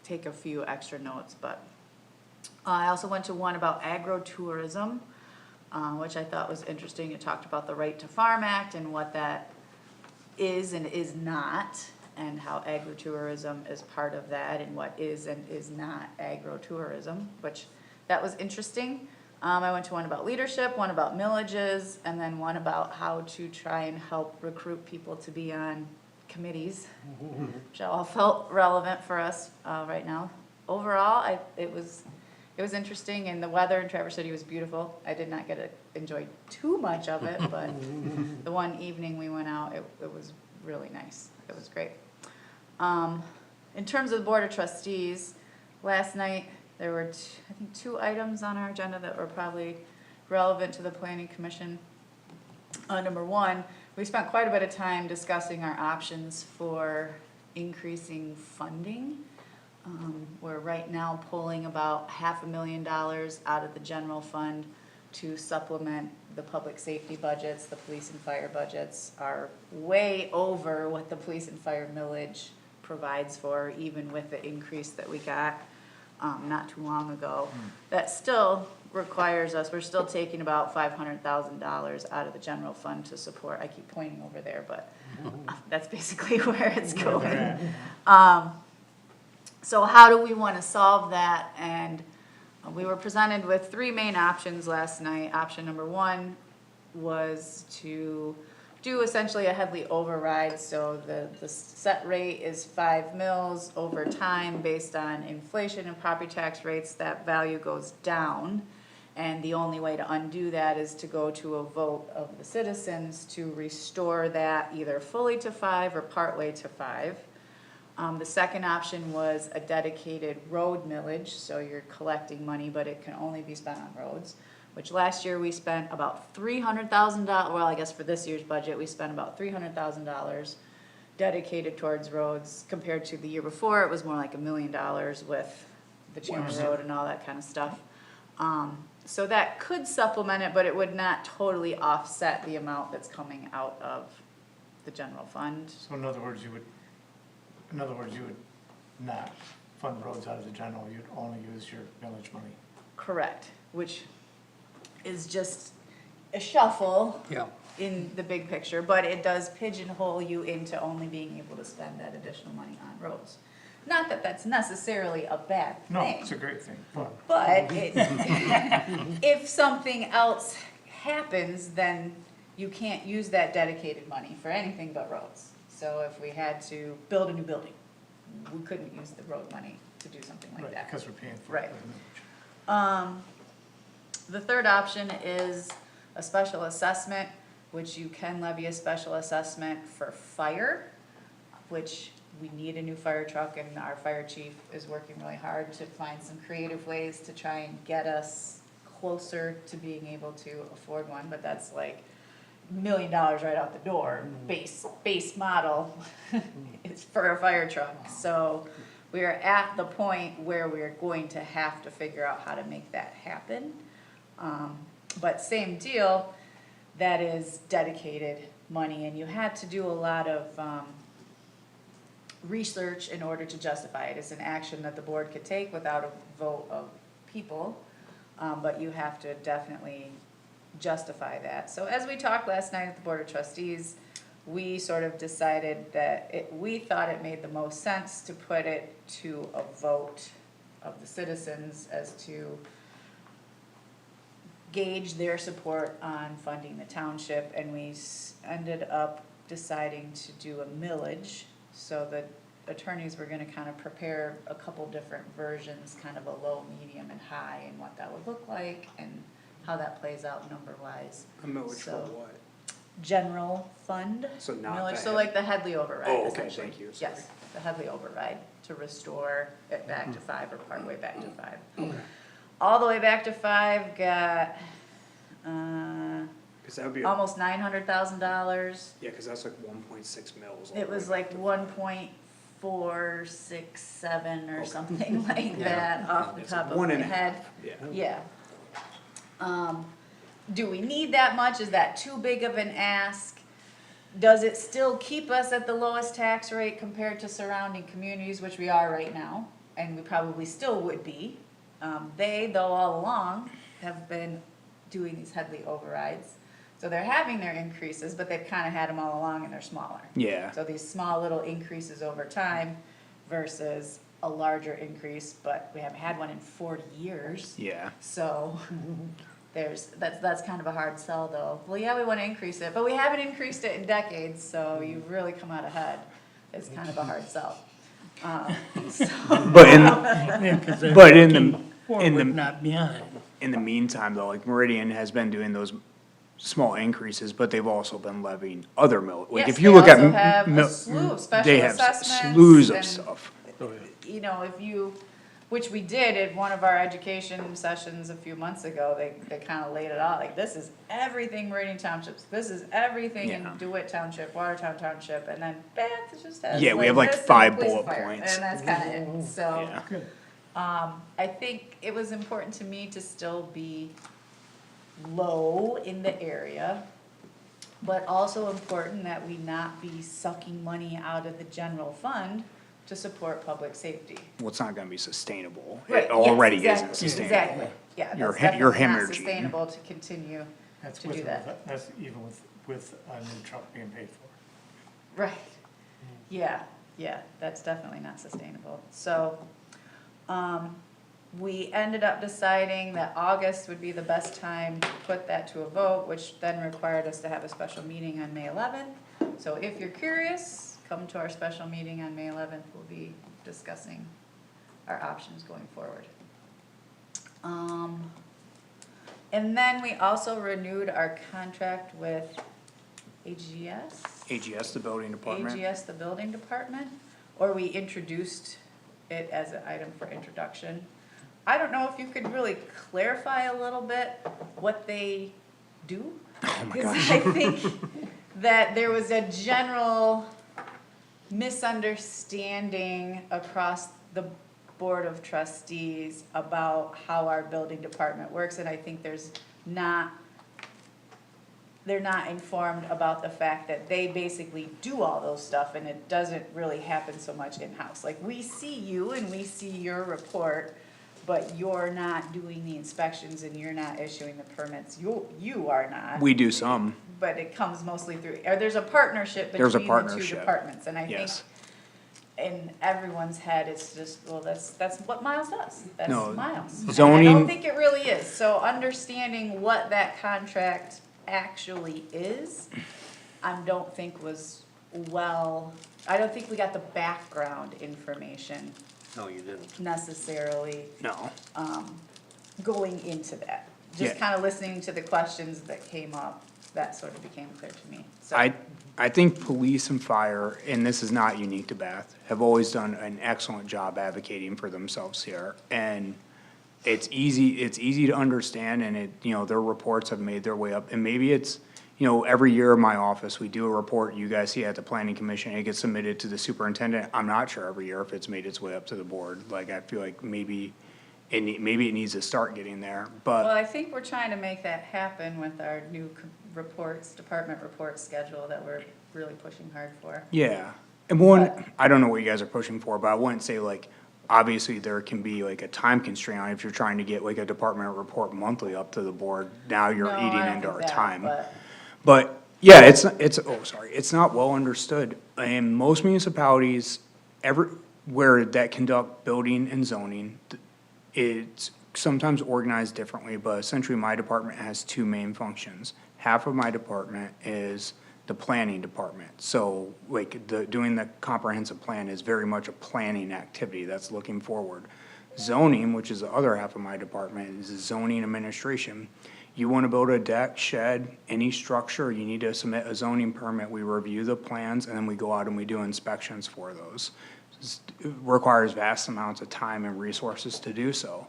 take a few extra notes, but I also went to one about agro-tourism, which I thought was interesting. It talked about the Right to Farm Act and what that is and is not, and how agritourism is part of that, and what is and is not agrotourism, which that was interesting. I went to one about leadership, one about millages, and then one about how to try and help recruit people to be on committees, which all felt relevant for us right now. Overall, it was interesting, and the weather in Traverse City was beautiful. I did not get to enjoy too much of it, but the one evening we went out, it was really nice. It was great. In terms of the Board of Trustees, last night there were, I think, 2 items on our agenda that were probably relevant to the Planning Commission. Number 1, we spent quite a bit of time discussing our options for increasing funding. We're right now pulling about $500,000 out of the general fund to supplement the public safety budgets. The police and fire budgets are way over what the police and fire millage provides for, even with the increase that we got not too long ago. That still requires us, we're still taking about $500,000 out of the general fund to support, I keep pointing over there, but that's basically where it's going. So how do we want to solve that? And we were presented with 3 main options last night. Option number 1 was to do essentially a Headley override. So the set rate is 5 mils over time based on inflation and property tax rates. That value goes down. And the only way to undo that is to go to a vote of the citizens to restore that either fully to 5 or partway to 5. The second option was a dedicated road millage, so you're collecting money, but it can only be spent on roads, which last year we spent about $300,000, well, I guess for this year's budget, we spent about $300,000 dedicated towards roads, compared to the year before, it was more like $1 million with the Chandler Road and all that kind of stuff. So that could supplement it, but it would not totally offset the amount that's coming out of the general fund. So in other words, you would not fund roads out of the general, you'd only use your village money. Correct, which is just a shuffle Yeah, in the big picture, but it does pigeonhole you into only being able to spend that additional money on roads. Not that that's necessarily a bad thing. No, it's a great thing, but But it, if something else happens, then you can't use that dedicated money for anything but roads. So if we had to build a new building, we couldn't use the road money to do something like right, that. because we're paying for Right. it. very much. The third option is a special assessment, which you can levy a special assessment for fire, which we need a new fire truck, and our fire chief is working really hard to find some creative ways to try and get us closer to being able to afford one, but that's like $1 million right out the door, base model is for a fire truck. So we are at the point where we're going to have to figure out how to make that happen. But same deal, that is dedicated money, and you had to do a lot of, research in order to justify it. It's an action that the board could take without a vote of people, but you have to definitely justify that. So as we talked last night at the Board of Trustees, we sort of decided that we thought it made the most sense to put it to a vote of the citizens as to gauge their support on funding the township, and we ended up deciding to do a millage. So the attorneys were gonna kind of prepare a couple different versions, kind of a low, medium, and high, and what that would look like, and how that plays out number-wise. A millage for So- what? General fund. So not millage, the so head- like the Headley override, Oh, okay, essentially. thank you, sorry. Yes, the Headley override, to restore it back to 5 or partway back to 5. All the way back to 5, got, Cause that would be, almost $900,000. yeah, cause that's like 1.6 mils. all It the was way like back to- 1.467 or Okay. something like that off the It's top of one my and a head. half, Yeah. Yeah. Do we need that much? Is that too big of an ask? Does it still keep us at the lowest tax rate compared to surrounding communities, which we are right now? And we probably still would be. They, though, all along, have been doing these Headley overrides. So they're having their increases, but they've kind of had them all along and they're smaller. Yeah, So these small little increases over time versus a larger increase, but we haven't had one in 40 years. yeah. So that's kind of a hard sell though. Well, yeah, we want to increase it, but we haven't increased it in decades, so you've really come out ahead. It's kind of a hard sell. But in, Yeah, 'cause they're But in the- looking in the- forward, not behind. in the meantime though, like Meridian has been doing those small increases, but they've also been levying other like Yes, if you they look at. also have a mil- slew of special They have assessments slews of and- stuff. Oh, yeah. You know, if you, which we did at one of our education sessions a few months ago, they kind of laid it out, like, this is everything Meridian Townships, this is everything in Yeah. DeWitt Township, Watertown Township, and then Bath just has Yeah, we have, like, this and 5 police and bullet fire, points. and that's kind of it, so. Yeah. Good. I think it was important to me to still be low in the area, but also important that we not be sucking money out of the general fund to support public safety. Well, it's not gonna be sustainable. Right, It yes, already exactly, isn't sustainable. Exactly, yeah, You're that's you're definitely not hemorrhaging. sustainable to continue That's to with, do that. that's even with a new truck being paid for. Right, yeah, that's definitely not sustainable. So, we ended up deciding that August would be the best time to put that to a vote, which then required us to have a special meeting on May 11th. So if you're curious, come to our special meeting on May 11th, we'll be discussing our options going forward. And then we also renewed our contract with AGS? AGS, the building department. AGS, the building department, or we introduced it as an item for introduction. I don't know if you could really clarify a little bit what they do? Oh my Because gosh. I think that there was a general misunderstanding across the Board of Trustees about how our building department works, and I think they're not informed about the fact that they basically do all those stuff and it doesn't really happen so much in-house. Like, we see you and we see your report, but you're not doing the inspections and you're not issuing the permits. You are not. We do some, But it comes mostly through, or there's a partnership There's a between the two partnership. departments, and I think yes. in everyone's head, it's just, well, that's what Miles does, that's No, Miles. And I zoning- don't think it really is, so understanding what that contract actually is, I don't think was I don't think we got the background information No, you didn't. necessarily No, going into that. Just Yeah. kinda listening to the questions that came up, that sort of became clear to me, so. I think police and fire, and this is not unique to Bath, have always done an excellent job advocating for themselves here. And it's easy to understand, and their reports have made their way up, and maybe it's, every year in my office, we do a report, you guys see at the planning commission, it gets submitted to the superintendent. I'm not sure every year if it's made its way up to the board, like, I feel like maybe it needs to start getting there, but. Well, I think we're trying to make that happen with our new department report schedule that we're really pushing hard for. Yeah, and I don't know what you guys are pushing for, but I wouldn't say like, obviously there can be like a time constraint on if you're trying to get like a department report monthly up to the board, now you're No, I eating don't into think our that, time. but- But, yeah, it's not well understood. In most municipalities, where that conduct building and zoning, it's sometimes organized differently, but essentially my department has two main functions. Half of my department is the planning department, so like doing the comprehensive plan is very much a planning activity that's looking forward. Zoning, which is the other half of my department, is zoning administration. You wanna build a deck, shed, any structure, you need to submit a zoning permit, we review the plans, and then we go out and we do inspections for those. It requires vast amounts of time and resources to do so.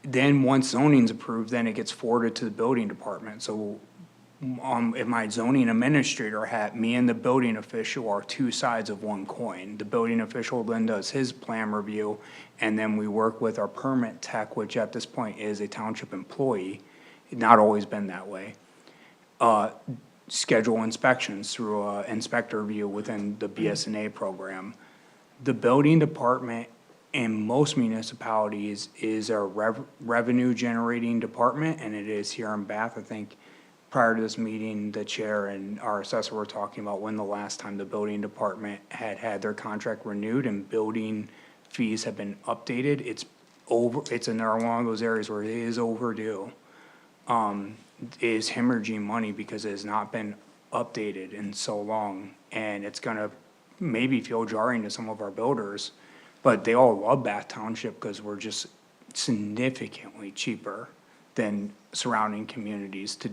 Then once zoning's approved, then it gets forwarded to the building department, so in my zoning administrator hat, me and the building official are two sides of one coin. The building official then does his plan review, and then we work with our permit tech, which at this point is a township employee, not always been that way. Schedule inspections through a inspector review within the BSNA program. The building department in most municipalities is a revenue generating department, and it is here in Bath. I think prior to this meeting, the chair and our assessor were talking about when the last time the building department had their contract renewed and building fees have been updated. It's another one of those areas where it is overdue. Is hemorrhaging money because it has not been updated in so long, and it's gonna maybe feel jarring to some of our builders, but they all love Bath Township because we're just significantly cheaper than surrounding communities to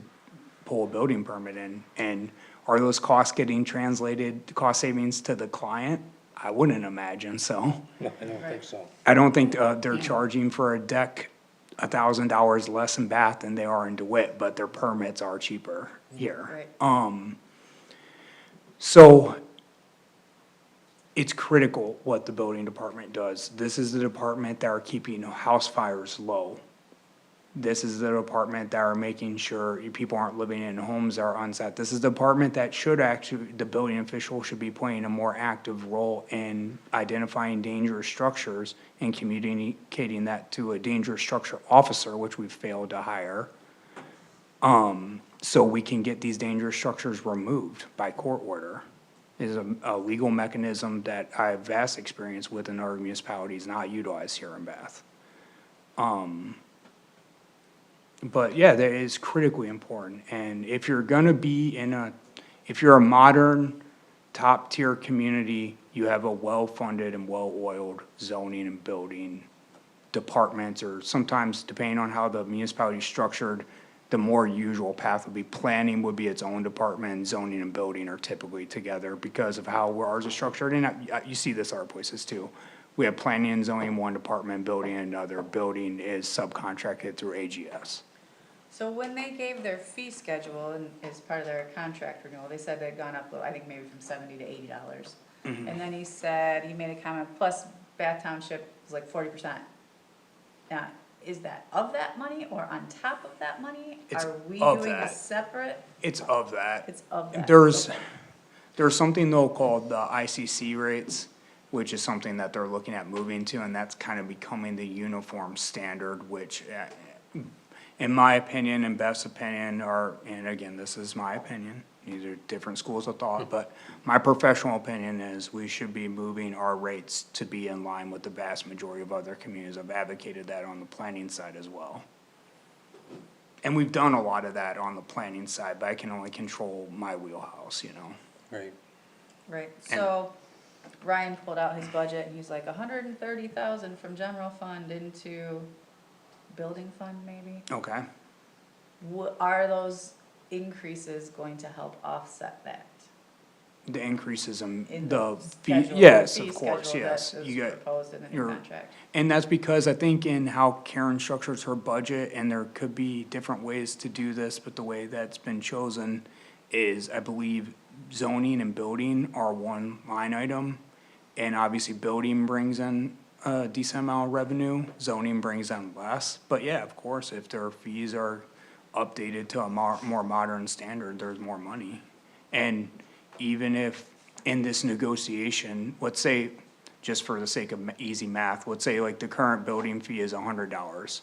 pull a building permit in. And are those costs getting translated, cost savings to the client? I wouldn't imagine so. No, I don't think so. I don't think, they're charging for a deck $1,000 less in Bath than they are in DeWitt, but their permits are cheaper here. Right. So it's critical what the building department does. This is the department that are keeping house fires low. This is the department that are making sure people aren't living in homes that are unset. This is the department that should actually, the building official should be playing a more active role in identifying dangerous structures and communicating that to a dangerous structure officer, which we've failed to hire. So we can get these dangerous structures removed by court order. Is a legal mechanism that I have vast experience with in other municipalities, not utilized here in Bath. But yeah, that is critically important, and if you're gonna be if you're a modern, top-tier community, you have a well-funded and well-oiled zoning and building departments, or sometimes, depending on how the municipality is structured, the more usual path would be planning would be its own department, and zoning and building are typically together because of how ours is structured, and you see this other places too. We have planning and zoning in one department, building in another, building is subcontracted through AGS. So when they gave their fee schedule and as part of their contract renewal, they said they'd gone up, I think maybe from $70 to $80. And then he made a comment, plus Bath Township was like 40%. Now, is that of that money or on top of that money? It's Are we of doing a that. separate? It's of that. It's of that. There's Okay. something though called the ICC rates, which is something that they're looking at moving to, and that's kind of becoming the uniform standard, which, in my opinion and Beth's opinion are, and again, this is my opinion, these are different schools of thought, but my professional opinion is we should be moving our rates to be in line with the vast majority of other communities. I've advocated that on the planning side as well. And we've done a lot of that on the planning side, but I can only control my wheelhouse, you know? Right. Right, so Ryan pulled out his budget and he's like 130,000 from general fund into building fund maybe? Okay. Are those increases going to help offset that? The increases in In the fee, schedule, yes, the fee of course, schedule yes. that is You got, proposed in the new you're- contract? and that's because I think in how Karen structures her budget, and there could be different ways to do this, but the way that's been chosen is, I believe, zoning and building are one line item. And obviously, building brings in a decent amount of revenue, zoning brings in less. But yeah, of course, if their fees are updated to a more modern standard, there's more money. And even if in this negotiation, let's say, just for the sake of easy math, let's say like the current building fee is $100.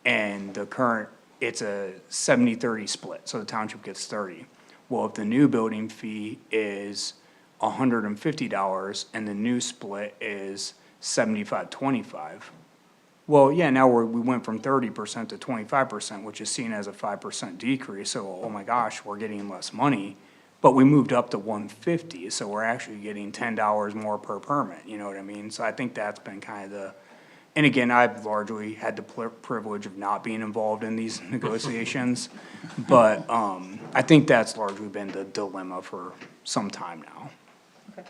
And the current, it's a 70-30 split, so the township gets 30. Well, if the new building fee is $150 and the new split is 75-25. Well, yeah, now we went from 30% to 25%, which is seen as a 5% decrease, so, oh my gosh, we're getting less money. But we moved up to 150, so we're actually getting $10 more per permit, you know what I mean? So I think that's been kind of the, and again, I've largely had the privilege of not being involved in these negotiations. But, I think that's largely been the dilemma for some time now. Okay.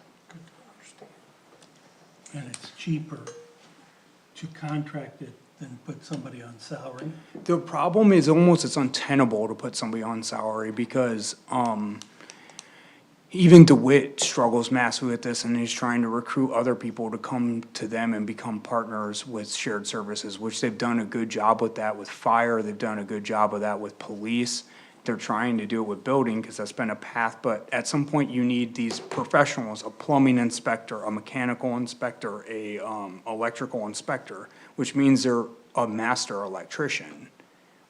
And it's cheaper to contract it than put somebody on salary. The problem is almost it's untenable to put somebody on salary because, even DeWitt struggles massively with this and he's trying to recruit other people to come to them and become partners with shared services, which they've done a good job with that with fire, they've done a good job of that with police. They're trying to do it with building because that's been a path, but at some point you need these professionals, a plumbing inspector, a mechanical inspector, a, electrical inspector, which means they're a master electrician,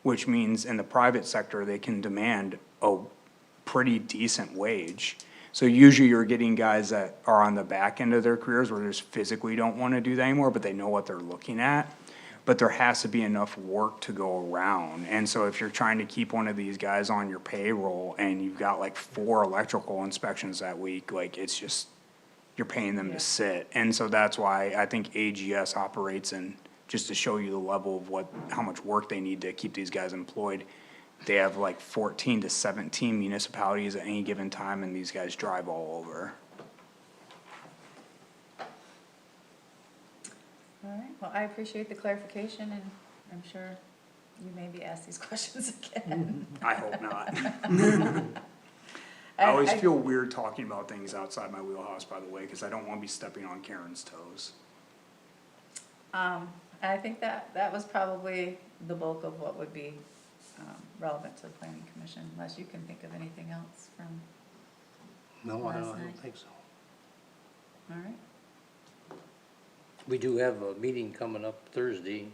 which means in the private sector, they can demand a pretty decent wage. So usually you're getting guys that are on the back end of their careers where they just physically don't wanna do that anymore, but they know what they're looking at. But there has to be enough work to go around, and so if you're trying to keep one of these guys on your payroll and you've got like 4 electrical inspections that week, like it's just, you're paying them to sit. And so that's why I think AGS operates in, just to show you the level of how much work they need to keep these guys employed. They have like 14 to 17 municipalities at any given time, and these guys drive all over. All right, well, I appreciate the clarification, and I'm sure you may be asked these questions again. I hope not. I always feel weird talking about things outside my wheelhouse, by the way, cause I don't wanna be stepping on Karen's toes. I think that was probably the bulk of what would be relevant to the planning commission, unless you can think of anything else from, No, I Last don't night. think so. all right? We do have a meeting coming up Thursday,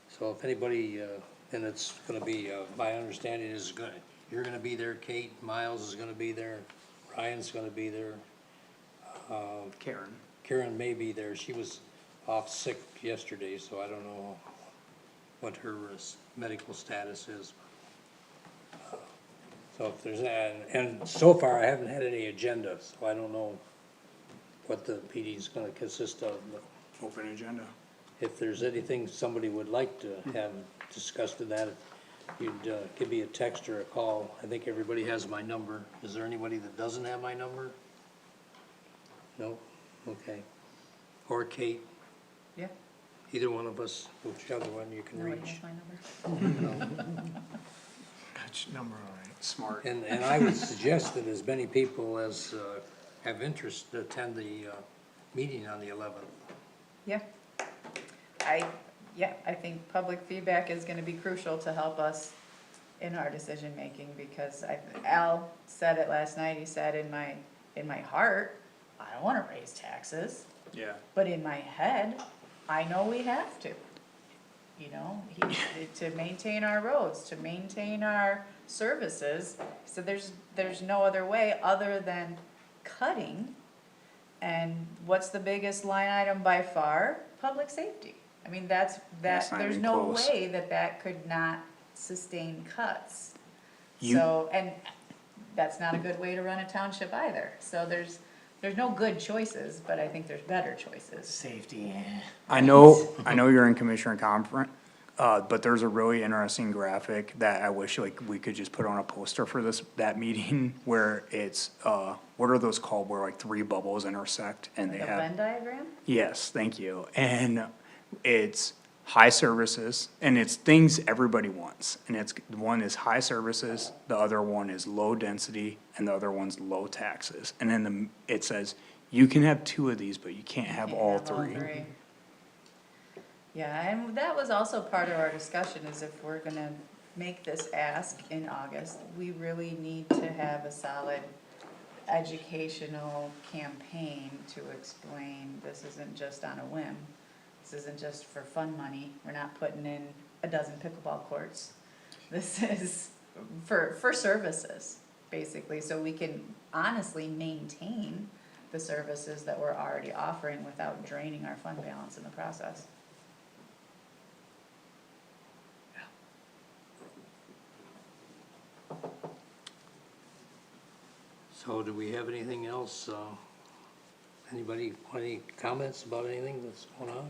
so if anybody, and it's gonna be, my understanding is you're gonna be there, Kate, Miles is gonna be there, Ryan's gonna be there. Karen. Karen may be there, she was off sick yesterday, so I don't know what her medical status is. So if there's, and so far I haven't had any agenda, so I don't know what the meeting's gonna consist of, but Open agenda. if there's anything somebody would like to have discussed in that, you'd, give me a text or a call. I think everybody has my number. Is there anybody that doesn't have my number? No? Okay. Or Kate, Yeah, either one of us, whichever one you can nobody reach. has my number. That's number all right. Smart. And I would suggest that as many people as, have interest to attend the, meeting on the 11th. Yeah. I think public feedback is gonna be crucial to help us in our decision-making, because Al said it last night, he said, in my heart, I don't wanna raise taxes, Yeah. But in my head, I know we have to. You know, to maintain our roads, to maintain our services, so there's no other way other than cutting. And what's the biggest line item by far? Public safety. I mean, That's not there's even no close. way that could not sustain cuts. You- So, and that's not a good way to run a township either. So there's no good choices, but I think there's better choices. Safety, I know you're in commissioner conference, but there's a really interesting graphic that I wish like we could just put on a poster for that meeting where it's, what are those called, where like three bubbles intersect and they The have. Venn diagram? Yes, thank you. And it's high services and it's things everybody wants. And it's, one is high services, the other one is low density, and the other one's low taxes. And then it says, you can have two of these, but you can't have all three. Yeah, and that was also part of our discussion, is if we're gonna make this ask in August, we really need to have a solid educational campaign to explain this isn't just on a whim. This isn't just for fun money. We're not putting in a dozen pickleball courts. This is for services, basically, so we can honestly maintain the services that we're already offering without draining our fund balance in the process. So do we have anything else? Anybody, want any comments about anything that's going on?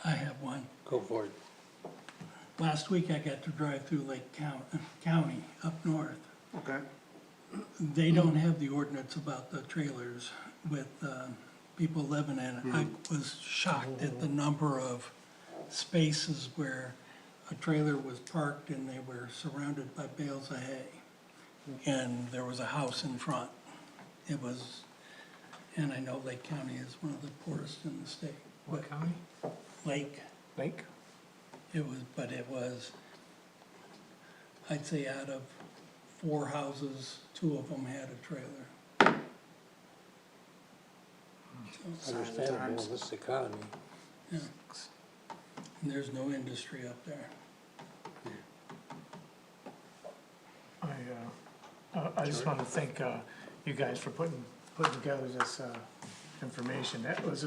I have one. Go for it. Last week I got to drive through Lake County up north. Okay. They don't have the ordinance about the trailers with people living in it. I was shocked at the number of spaces where a trailer was parked and they were surrounded by bales of hay. And there was a house in front. It was, and I know Lake County is one of the poorest in the state. what county? Lake, Lake? but it was, I'd say out of 4 houses, 2 of them had a trailer. Understandable, in this economy. Yeah. And there's no industry up there. I just wanna thank, you guys for putting together this, information. It was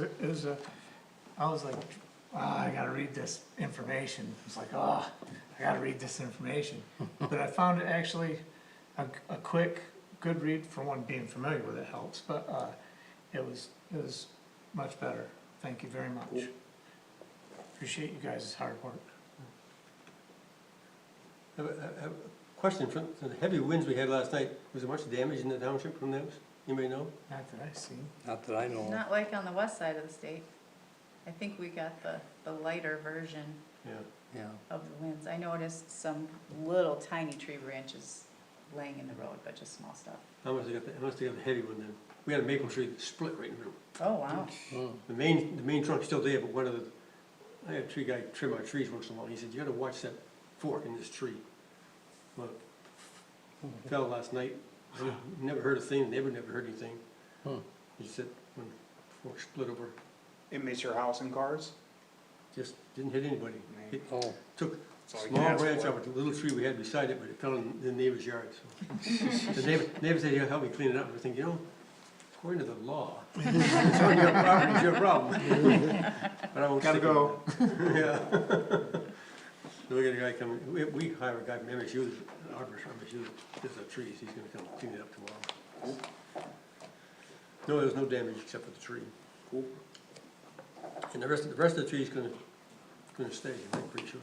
I was like, I gotta read this information. It's like, I gotta read this information. But I found it actually a quick, good read. For one, being familiar with it helps, but, it was much better. Thank you very much. Appreciate you guys' hard work. I have a question, from the heavy winds we had last night, was there much damage in the township from those? Anybody know? Not that I see. Not that I know of. Not like on the west side of the state. I think we got the lighter version Yeah. Yeah. of the winds. I noticed some little tiny tree branches laying in the road, but just small stuff. I must have got the heavy one then. We had a maple tree that split right in the middle. Oh, wow. The main trunk's still there, but I had a tree guy trim our trees once in a while. He said, you gotta watch that fork in this tree. Well, it fell last night. Never heard a thing, never heard anything. He said, when the fork split over, It missed your house and cars? just didn't hit anybody. It Oh, took That's all a you can small ask branch for. out of the little tree we had beside it, but it fell in the neighbor's yard, so. The neighbor said he'll help me clean it up, and I think, according to the law, it's on your property, it's your problem. But I won't Gotta stick with go. it. Yeah. So we got a guy coming, we hire a guy from MSU, an arborist from MSU, there's the trees, he's gonna come clean it up tomorrow. No, there was no damage except for the tree. Cool. And the rest of the tree's gonna stay, I'm pretty sure.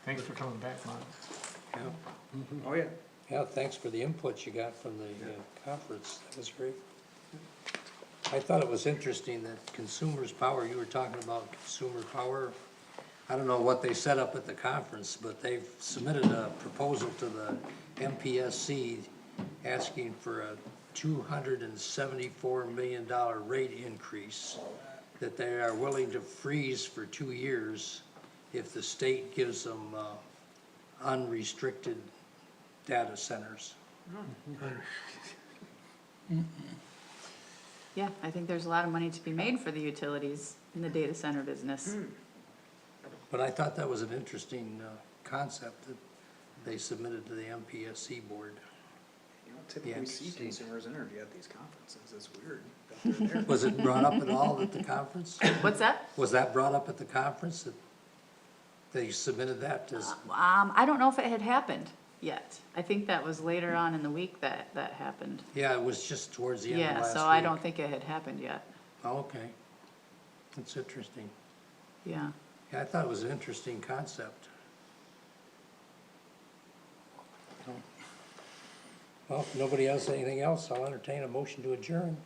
Thanks for coming back, Mark. yeah. Oh, yeah. Yeah, thanks for the input you got from the conference. That was great. I thought it was interesting that consumers' power, you were talking about consumer power. I don't know what they set up at the conference, but they've submitted a proposal to the MPSC asking for a $274 million rate increase that they are willing to freeze for 2 years if the state gives them unrestricted data centers. Yeah, I think there's a lot of money to be made for the utilities in the data center business. But I thought that was an interesting, concept that they submitted to the MPSC board. You don't typically see MPC. consumers energy at these conferences, it's weird that they're there. Was it brought up at all at the conference? What's that? Was that brought up at the conference, that they submitted that as, I don't know if it had happened yet. I think that was later on in the week that happened. yeah, it was just towards the end of Yeah, last week. so I don't think it had happened yet, Oh, okay. That's interesting. yeah. Yeah, I thought it was an interesting concept. Well, if nobody else, anything else, I'll entertain a motion to adjourn.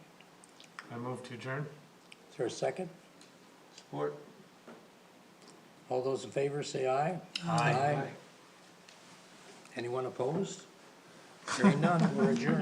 I move to adjourn. Is there a second? Support. All those in favor say aye. Aye. Anyone opposed? Hearing none, we're adjourned.